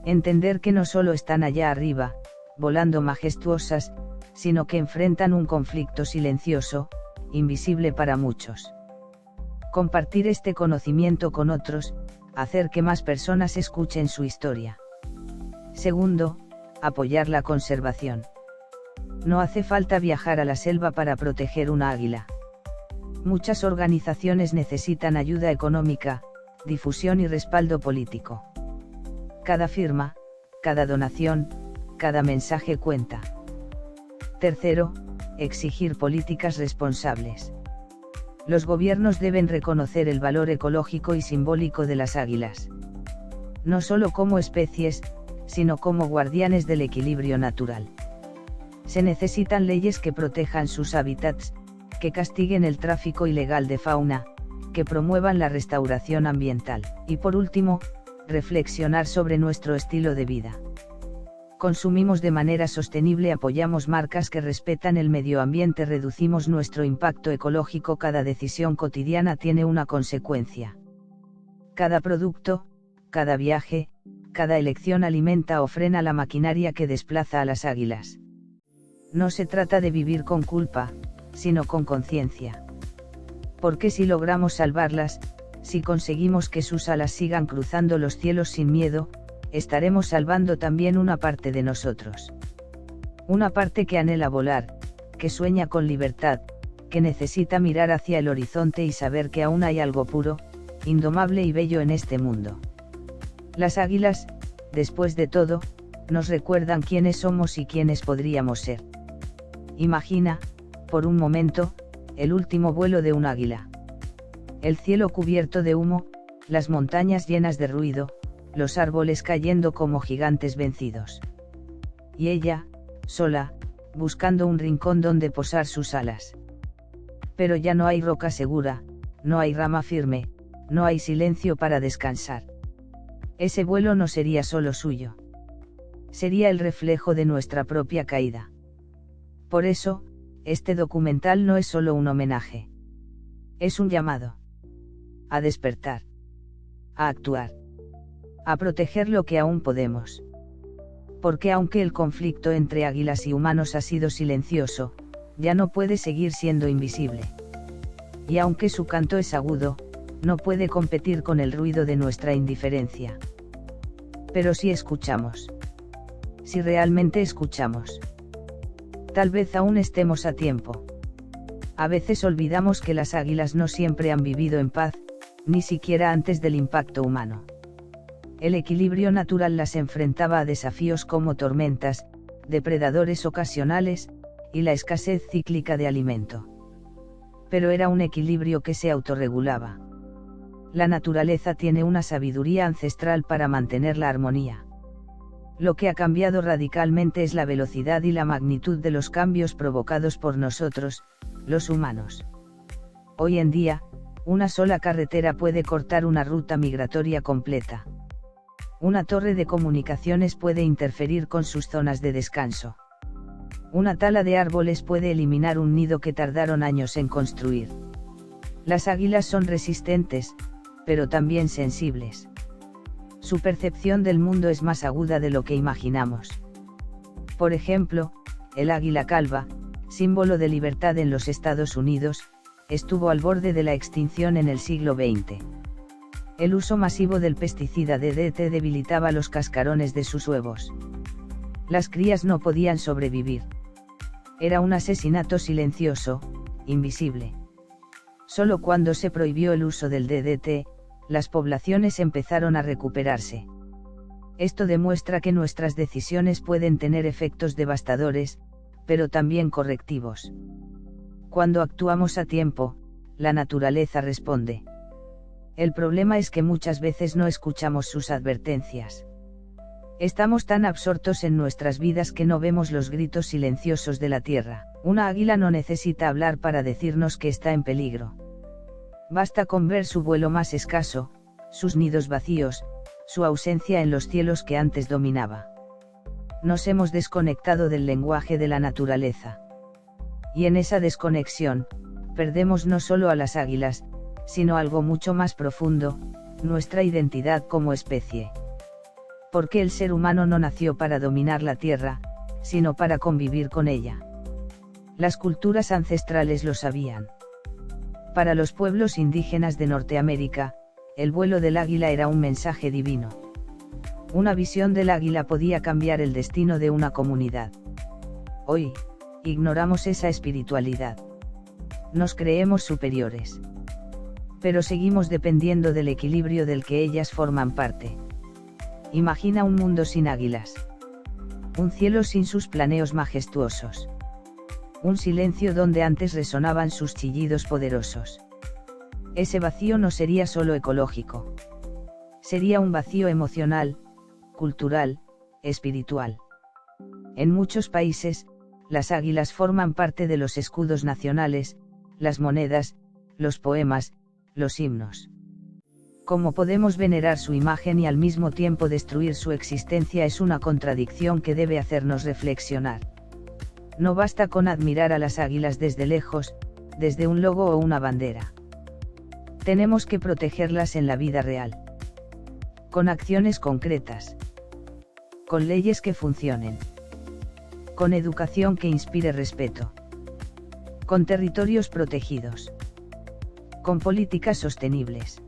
Entender que no solo están allá arriba, volando majestuosas, sino que enfrentan un conflicto silencioso, invisible para muchos. Compartir este conocimiento con otros, hacer que más personas escuchen su historia. Segundo, apoyar la conservación. No hace falta viajar a la selva para proteger una águila. Muchas organizaciones necesitan ayuda económica, difusión y respaldo político. Cada firma, cada donación, cada mensaje cuenta. Tercero, exigir políticas responsables. Los gobiernos deben reconocer el valor ecológico y simbólico de las águilas. No solo como especies, sino como guardianes del equilibrio natural. Se necesitan leyes que protejan sus hábitats, que castiguen el tráfico ilegal de fauna, que promuevan la restauración ambiental. Y por último, reflexionar sobre nuestro estilo de vida. Consumimos de manera sostenible, apoyamos marcas que respetan el medio ambiente, reducimos nuestro impacto ecológico. Cada decisión cotidiana tiene una consecuencia. Cada producto, cada viaje, cada elección alimenta o frena la maquinaria que desplaza a las águilas. No se trata de vivir con culpa, sino con conciencia. Porque si logramos salvarlas, si conseguimos que sus alas sigan cruzando los cielos sin miedo, estaremos salvando también una parte de nosotros. Una parte que anhela volar, que sueña con libertad, que necesita mirar hacia el horizonte y saber que aún hay algo puro, indomable y bello en este mundo. Las águilas, después de todo, nos recuerdan quiénes somos y quiénes podríamos ser. Imagina, por un momento, el último vuelo de un águila. El cielo cubierto de humo, las montañas llenas de ruido, los árboles cayendo como gigantes vencidos. Y ella, sola, buscando un rincón donde posar sus alas. Pero ya no hay roca segura, no hay rama firme, no hay silencio para descansar. Ese vuelo no sería solo suyo. Sería el reflejo de nuestra propia caída. Por eso, este documental no es solo un homenaje. Es un llamado. A despertar. A actuar. A proteger lo que aún podemos. Porque aunque el conflicto entre águilas y humanos ha sido silencioso, ya no puede seguir siendo invisible. Y aunque su canto es agudo, no puede competir con el ruido de nuestra indiferencia. Pero si escuchamos. Si realmente escuchamos. Tal vez aún estemos a tiempo. A veces olvidamos que las águilas no siempre han vivido en paz, ni siquiera antes del impacto humano. El equilibrio natural las enfrentaba a desafíos como tormentas, depredadores ocasionales, y la escasez cíclica de alimento. Pero era un equilibrio que se autorregulaba. La naturaleza tiene una sabiduría ancestral para mantener la armonía. Lo que ha cambiado radicalmente es la velocidad y la magnitud de los cambios provocados por nosotros, los humanos. Hoy en día, una sola carretera puede cortar una ruta migratoria completa. Una torre de comunicaciones puede interferir con sus zonas de descanso. Una tala de árboles puede eliminar un nido que tardaron años en construir. Las águilas son resistentes, pero también sensibles. Su percepción del mundo es más aguda de lo que imaginamos. Por ejemplo, el águila calva, símbolo de libertad en los Estados Unidos, estuvo al borde de la extinción en el siglo XX. El uso masivo del pesticida DDT debilitaba los cascarones de sus huevos. Las crías no podían sobrevivir. Era un asesinato silencioso, invisible. Solo cuando se prohibió el uso del DDT, las poblaciones empezaron a recuperarse. Esto demuestra que nuestras decisiones pueden tener efectos devastadores, pero también correctivos. Cuando actuamos a tiempo, la naturaleza responde. El problema es que muchas veces no escuchamos sus advertencias. Estamos tan absortos en nuestras vidas que no vemos los gritos silenciosos de la tierra. Una águila no necesita hablar para decirnos que está en peligro. Basta con ver su vuelo más escaso, sus nidos vacíos, su ausencia en los cielos que antes dominaba. Nos hemos desconectado del lenguaje de la naturaleza. Y en esa desconexión, perdemos no solo a las águilas, sino algo mucho más profundo, nuestra identidad como especie. Porque el ser humano no nació para dominar la tierra, sino para convivir con ella. Las culturas ancestrales lo sabían. Para los pueblos indígenas de Norteamérica, el vuelo del águila era un mensaje divino. Una visión del águila podía cambiar el destino de una comunidad. Hoy, ignoramos esa espiritualidad. Nos creemos superiores. Pero seguimos dependiendo del equilibrio del que ellas forman parte. Imagina un mundo sin águilas. Un cielo sin sus planeos majestuosos. Un silencio donde antes resonaban sus chillidos poderosos. Ese vacío no sería solo ecológico. Sería un vacío emocional, cultural, espiritual. En muchos países, las águilas forman parte de los escudos nacionales, las monedas, los poemas, los himnos. ¿Cómo podemos venerar su imagen y al mismo tiempo destruir su existencia? Es una contradicción que debe hacernos reflexionar. No basta con admirar a las águilas desde lejos, desde un logo o una bandera. Tenemos que protegerlas en la vida real. Con acciones concretas. Con leyes que funcionen. Con educación que inspire respeto. Con territorios protegidos. Con políticas sostenibles.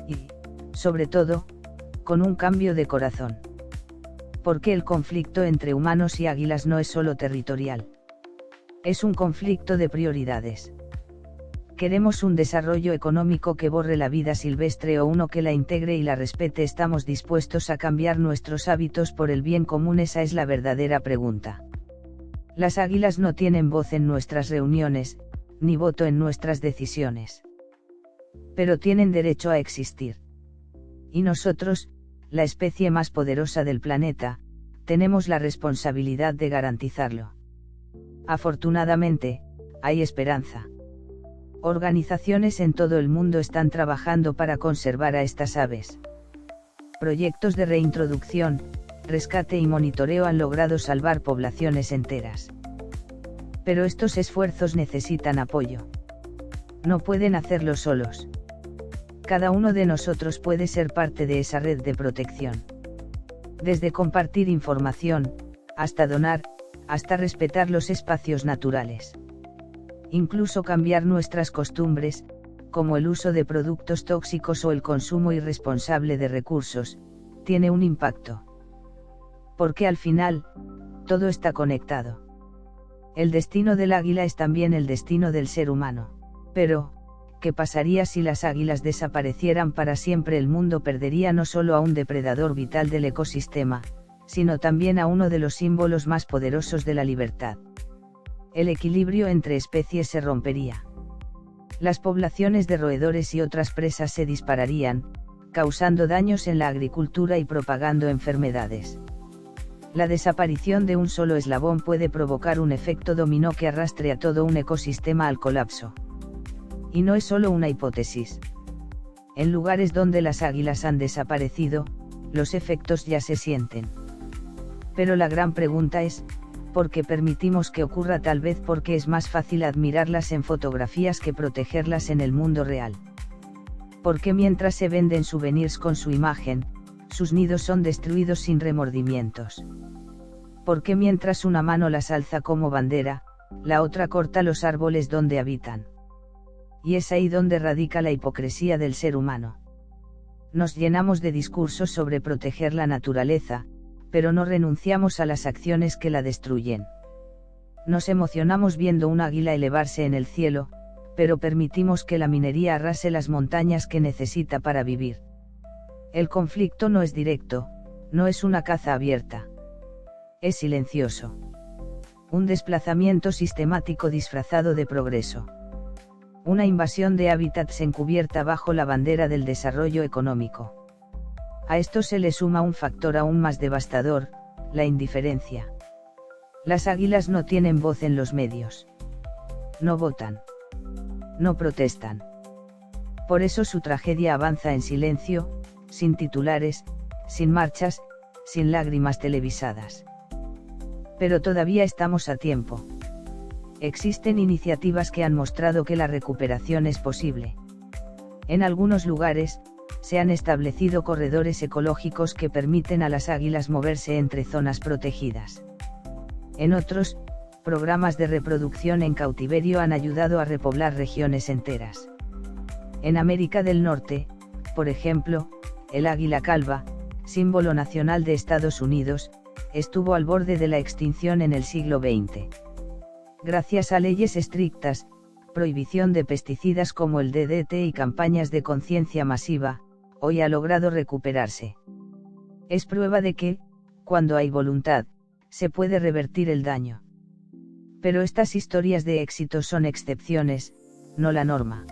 Y, sobre todo, con un cambio de corazón. Porque el conflicto entre humanos y águilas no es solo territorial. Es un conflicto de prioridades. Queremos un desarrollo económico que borre la vida silvestre o uno que la integre y la respete. ¿Estamos dispuestos a cambiar nuestros hábitos por el bien común? Esa es la verdadera pregunta. Las águilas no tienen voz en nuestras reuniones, ni voto en nuestras decisiones. Pero tienen derecho a existir. Y nosotros, la especie más poderosa del planeta, tenemos la responsabilidad de garantizarlo. Afortunadamente, hay esperanza. Organizaciones en todo el mundo están trabajando para conservar a estas aves. Proyectos de reintroducción, rescate y monitoreo han logrado salvar poblaciones enteras. Pero estos esfuerzos necesitan apoyo. No pueden hacerlo solos. Cada uno de nosotros puede ser parte de esa red de protección. Desde compartir información, hasta donar, hasta respetar los espacios naturales. Incluso cambiar nuestras costumbres, como el uso de productos tóxicos o el consumo irresponsable de recursos, tiene un impacto. Porque al final, todo está conectado. El destino del águila es también el destino del ser humano. Pero, ¿qué pasaría si las águilas desaparecieran para siempre? El mundo perdería no solo a un depredador vital del ecosistema, sino también a uno de los símbolos más poderosos de la libertad. El equilibrio entre especies se rompería. Las poblaciones de roedores y otras presas se dispararían, causando daños en la agricultura y propagando enfermedades. La desaparición de un solo eslabón puede provocar un efecto dominó que arrastre a todo un ecosistema al colapso. Y no es solo una hipótesis. En lugares donde las águilas han desaparecido, los efectos ya se sienten. Pero la gran pregunta es, ¿por qué permitimos que ocurra? Tal vez porque es más fácil admirarlas en fotografías que protegerlas en el mundo real. Porque mientras se venden souvenirs con su imagen, sus nidos son destruidos sin remordimientos. Porque mientras una mano las alza como bandera, la otra corta los árboles donde habitan. Y es ahí donde radica la hipocresía del ser humano. Nos llenamos de discursos sobre proteger la naturaleza, pero no renunciamos a las acciones que la destruyen. Nos emocionamos viendo un águila elevarse en el cielo, pero permitimos que la minería arrase las montañas que necesita para vivir. El conflicto no es directo, no es una caza abierta. Es silencioso. Un desplazamiento sistemático disfrazado de progreso. Una invasión de hábitats encubierta bajo la bandera del desarrollo económico. A esto se le suma un factor aún más devastador, la indiferencia. Las águilas no tienen voz en los medios. No votan. No protestan. Por eso su tragedia avanza en silencio, sin titulares, sin marchas, sin lágrimas televisadas. Pero todavía estamos a tiempo. Existen iniciativas que han mostrado que la recuperación es posible. En algunos lugares, se han establecido corredores ecológicos que permiten a las águilas moverse entre zonas protegidas. En otros, programas de reproducción en cautiverio han ayudado a repoblar regiones enteras. En América del Norte, por ejemplo, el águila calva, símbolo nacional de Estados Unidos, estuvo al borde de la extinción en el siglo XX. Gracias a leyes estrictas, prohibición de pesticidas como el DDT y campañas de conciencia masiva, hoy ha logrado recuperarse. Es prueba de que, cuando hay voluntad, se puede revertir el daño. Pero estas historias de éxito son excepciones, no la norma.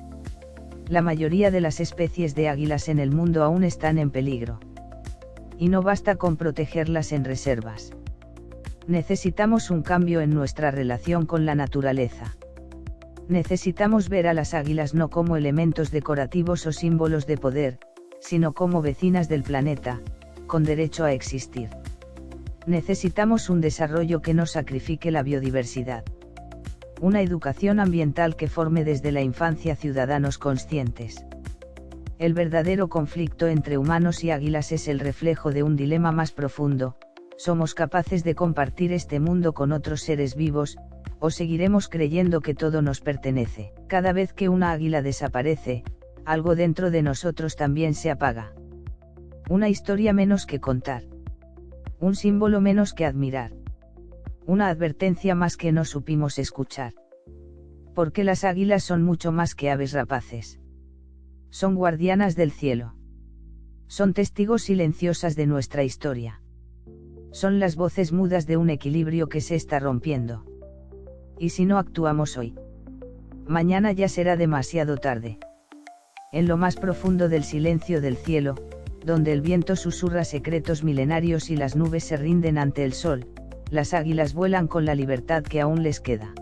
La mayoría de las especies de águilas en el mundo aún están en peligro. Y no basta con protegerlas en reservas. Necesitamos un cambio en nuestra relación con la naturaleza. Necesitamos ver a las águilas no como elementos decorativos o símbolos de poder, sino como vecinas del planeta, con derecho a existir. Necesitamos un desarrollo que no sacrifique la biodiversidad. Una educación ambiental que forme desde la infancia ciudadanos conscientes. El verdadero conflicto entre humanos y águilas es el reflejo de un dilema más profundo: ¿somos capaces de compartir este mundo con otros seres vivos, o seguiremos creyendo que todo nos pertenece? Cada vez que una águila desaparece, algo dentro de nosotros también se apaga. Una historia menos que contar. Un símbolo menos que admirar. Una advertencia más que no supimos escuchar. Porque las águilas son mucho más que aves rapaces. Son guardianas del cielo. Son testigos silenciosas de nuestra historia. Son las voces mudas de un equilibrio que se está rompiendo. ¿Y si no actuamos hoy? Mañana ya será demasiado tarde. En lo más profundo del silencio del cielo, donde el viento susurra secretos milenarios y las nubes se rinden ante el sol, las águilas vuelan con la libertad que aún les queda.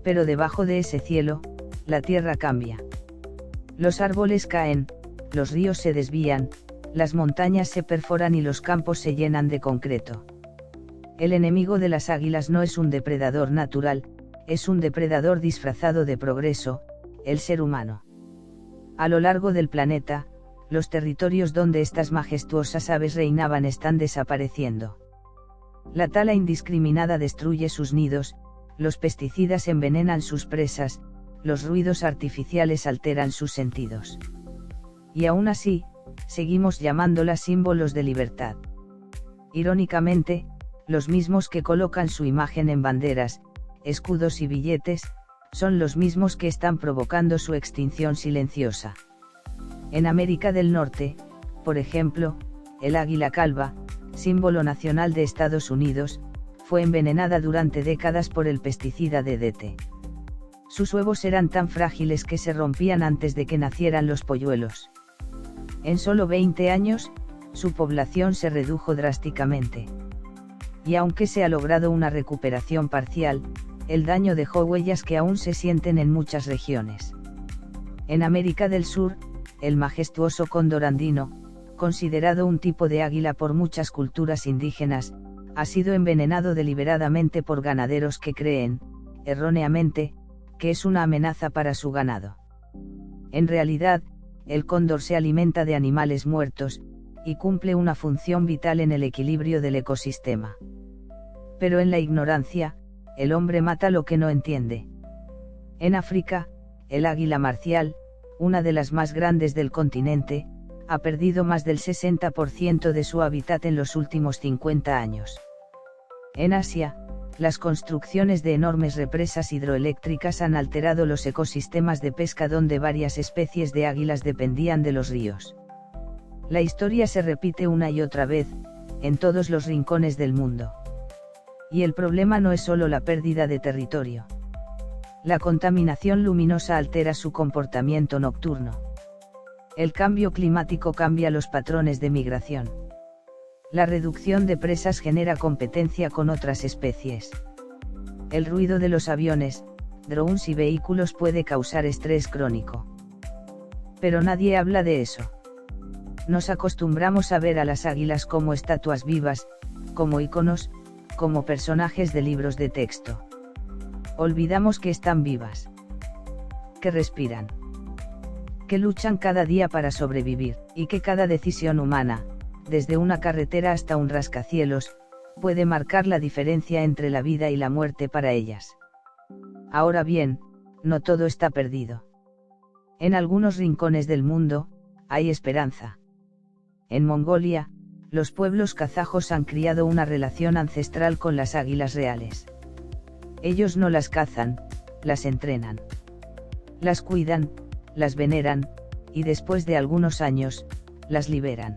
Pero debajo de ese cielo, la tierra cambia. Los árboles caen, los ríos se desvían, las montañas se perforan y los campos se llenan de concreto. El enemigo de las águilas no es un depredador natural, es un depredador disfrazado de progreso, el ser humano. A lo largo del planeta, los territorios donde estas majestuosas aves reinaban están desapareciendo. La tala indiscriminada destruye sus nidos, los pesticidas envenenan sus presas, los ruidos artificiales alteran sus sentidos. Y aún así, seguimos llamándolas símbolos de libertad. Irónicamente, los mismos que colocan su imagen en banderas, escudos y billetes, son los mismos que están provocando su extinción silenciosa. En América del Norte, por ejemplo, el águila calva, símbolo nacional de Estados Unidos, fue envenenada durante décadas por el pesticida DDT. Sus huevos eran tan frágiles que se rompían antes de que nacieran los polluelos. En solo 20 años, su población se redujo drásticamente. Y aunque se ha logrado una recuperación parcial, el daño dejó huellas que aún se sienten en muchas regiones. En América del Sur, el majestuoso cóndor andino, considerado un tipo de águila por muchas culturas indígenas, ha sido envenenado deliberadamente por ganaderos que creen, erróneamente, que es una amenaza para su ganado. En realidad, el cóndor se alimenta de animales muertos, y cumple una función vital en el equilibrio del ecosistema. Pero en la ignorancia, el hombre mata lo que no entiende. En África, el águila marcial, una de las más grandes del continente, ha perdido más del 60% de su hábitat en los últimos 50 años. En Asia, las construcciones de enormes represas hidroeléctricas han alterado los ecosistemas de pesca donde varias especies de águilas dependían de los ríos. La historia se repite una y otra vez, en todos los rincones del mundo. Y el problema no es solo la pérdida de territorio. La contaminación luminosa altera su comportamiento nocturno. El cambio climático cambia los patrones de migración. La reducción de presas genera competencia con otras especies. El ruido de los aviones, drones y vehículos puede causar estrés crónico. Pero nadie habla de eso. Nos acostumbramos a ver a las águilas como estatuas vivas, como iconos, como personajes de libros de texto. Olvidamos que están vivas. Que respiran. Que luchan cada día para sobrevivir, y que cada decisión humana, desde una carretera hasta un rascacielos, puede marcar la diferencia entre la vida y la muerte para ellas. Ahora bien, no todo está perdido. En algunos rincones del mundo, hay esperanza. En Mongolia, los pueblos kazajos han criado una relación ancestral con las águilas reales. Ellos no las cazan, las entrenan. Las cuidan, las veneran, y después de algunos años, las liberan.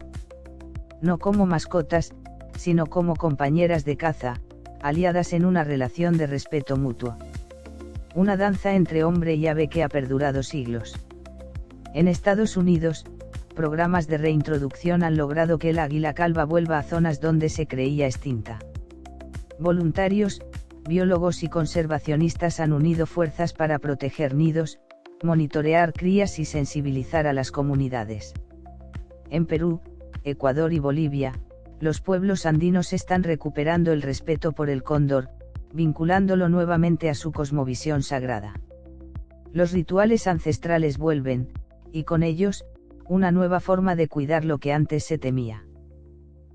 No como mascotas, sino como compañeras de caza, aliadas en una relación de respeto mutuo. Una danza entre hombre y ave que ha perdurado siglos. En Estados Unidos, programas de reintroducción han logrado que el águila calva vuelva a zonas donde se creía extinta. Voluntarios, biólogos y conservacionistas han unido fuerzas para proteger nidos, monitorear crías y sensibilizar a las comunidades. En Perú, Ecuador y Bolivia, los pueblos andinos están recuperando el respeto por el cóndor, vinculándolo nuevamente a su cosmovisión sagrada. Los rituales ancestrales vuelven, y con ellos, una nueva forma de cuidar lo que antes se temía.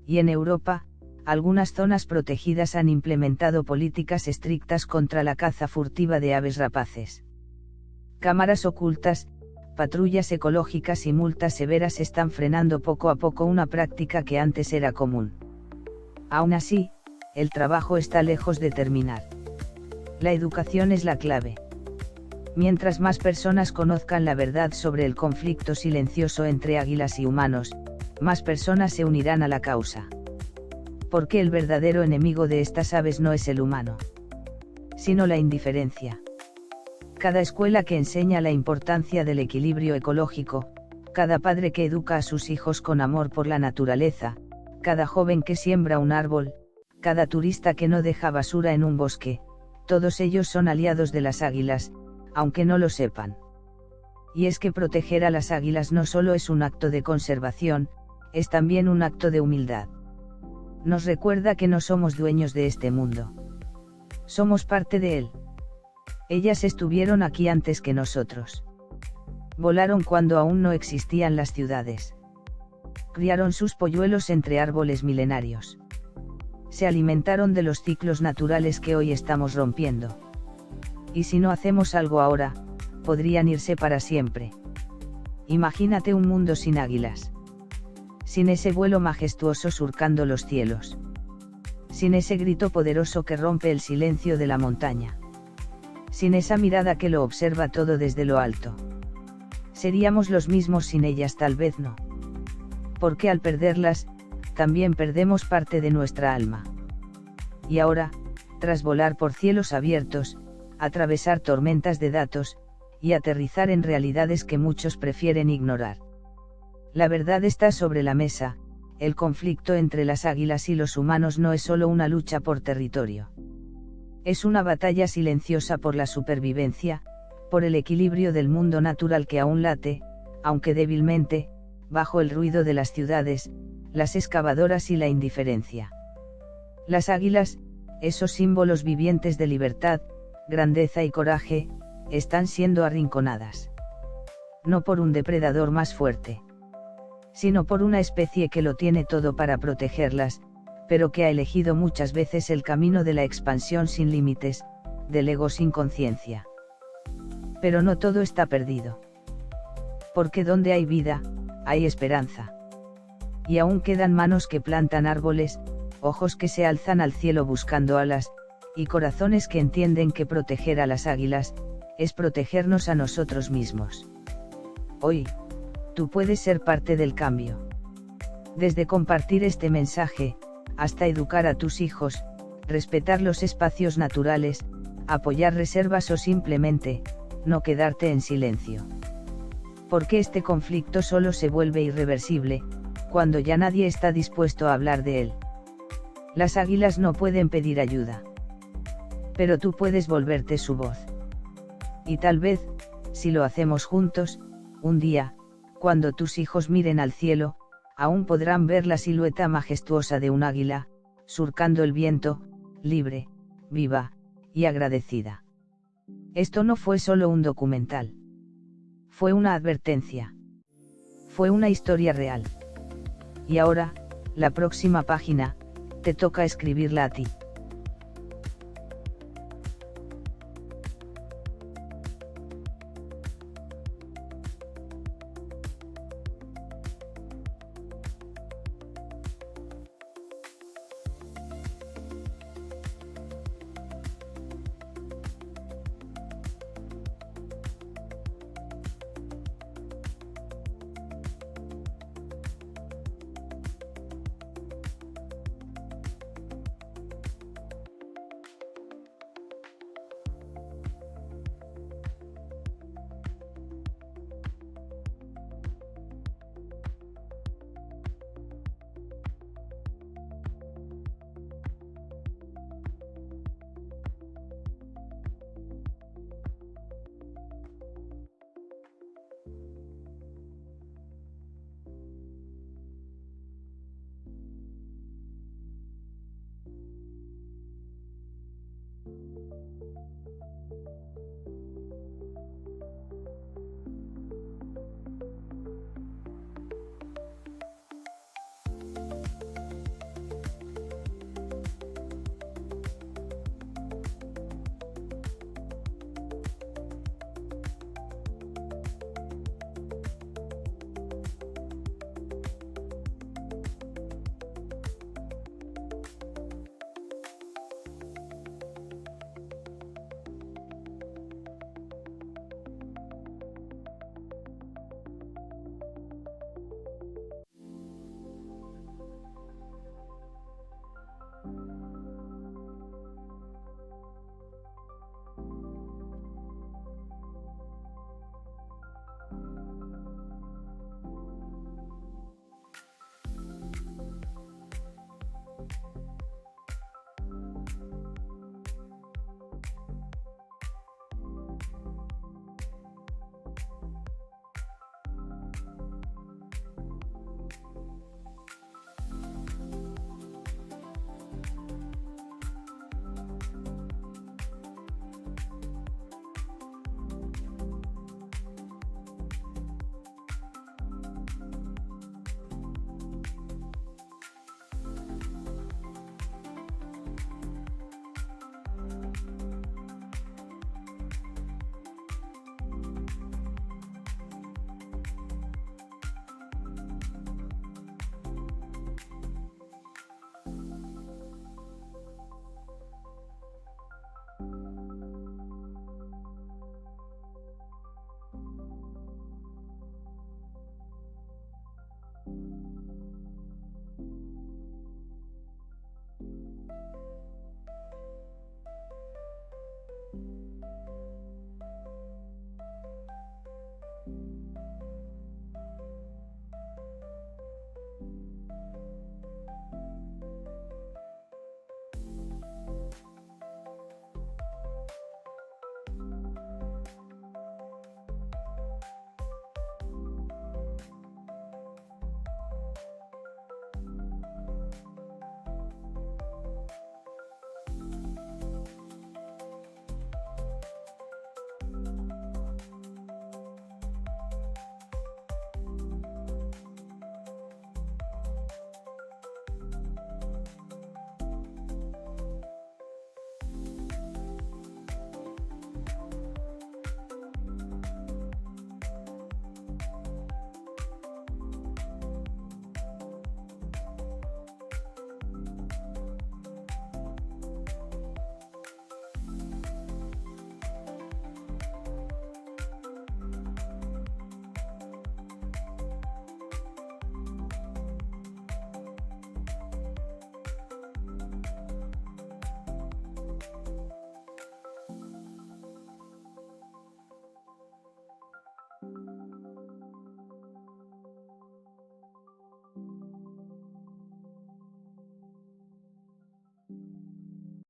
Y en Europa, algunas zonas protegidas han implementado políticas estrictas contra la caza furtiva de aves rapaces. Cámaras ocultas, patrullas ecológicas y multas severas están frenando poco a poco una práctica que antes era común. Aún así, el trabajo está lejos de terminar. La educación es la clave. Mientras más personas conozcan la verdad sobre el conflicto silencioso entre águilas y humanos, más personas se unirán a la causa. Porque el verdadero enemigo de estas aves no es el humano, sino la indiferencia. Cada escuela que enseña la importancia del equilibrio ecológico, cada padre que educa a sus hijos con amor por la naturaleza, cada joven que siembra un árbol, cada turista que no deja basura en un bosque, todos ellos son aliados de las águilas, aunque no lo sepan. Y es que proteger a las águilas no solo es un acto de conservación, es también un acto de humildad. Nos recuerda que no somos dueños de este mundo. Somos parte de él. Ellas estuvieron aquí antes que nosotros. Volaron cuando aún no existían las ciudades. Criaron sus polluelos entre árboles milenarios. Se alimentaron de los ciclos naturales que hoy estamos rompiendo. Y si no hacemos algo ahora, podrían irse para siempre. Imagínate un mundo sin águilas. Sin ese vuelo majestuoso surcando los cielos. Sin ese grito poderoso que rompe el silencio de la montaña. Sin esa mirada que lo observa todo desde lo alto. Seríamos los mismos sin ellas, tal vez no. Porque al perderlas, también perdemos parte de nuestra alma. Y ahora, tras volar por cielos abiertos, atravesar tormentas de datos, y aterrizar en realidades que muchos prefieren ignorar. La verdad está sobre la mesa, el conflicto entre las águilas y los humanos no es solo una lucha por territorio. Es una batalla silenciosa por la supervivencia, por el equilibrio del mundo natural que aún late, aunque débilmente, bajo el ruido de las ciudades, las excavadoras y la indiferencia. Las águilas, esos símbolos vivientes de libertad, grandeza y coraje, están siendo arrinconadas. No por un depredador más fuerte, sino por una especie que lo tiene todo para protegerlas, pero que ha elegido muchas veces el camino de la expansión sin límites, del ego sin conciencia. Pero no todo está perdido. Porque donde hay vida, hay esperanza. Y aún quedan manos que plantan árboles, ojos que se alzan al cielo buscando alas, y corazones que entienden que proteger a las águilas, es protegernos a nosotros mismos. Hoy, tú puedes ser parte del cambio. Desde compartir este mensaje, hasta educar a tus hijos, respetar los espacios naturales, apoyar reservas o simplemente, no quedarte en silencio. Porque este conflicto solo se vuelve irreversible, cuando ya nadie está dispuesto a hablar de él. Las águilas no pueden pedir ayuda. Pero tú puedes volverte su voz. Y tal vez, si lo hacemos juntos, un día, cuando tus hijos miren al cielo, aún podrán ver la silueta majestuosa de un águila, surcando el viento, libre, viva, y agradecida. Esto no fue solo un documental. Fue una advertencia. Fue una historia real. Y ahora, la próxima página, te toca escribirla a ti.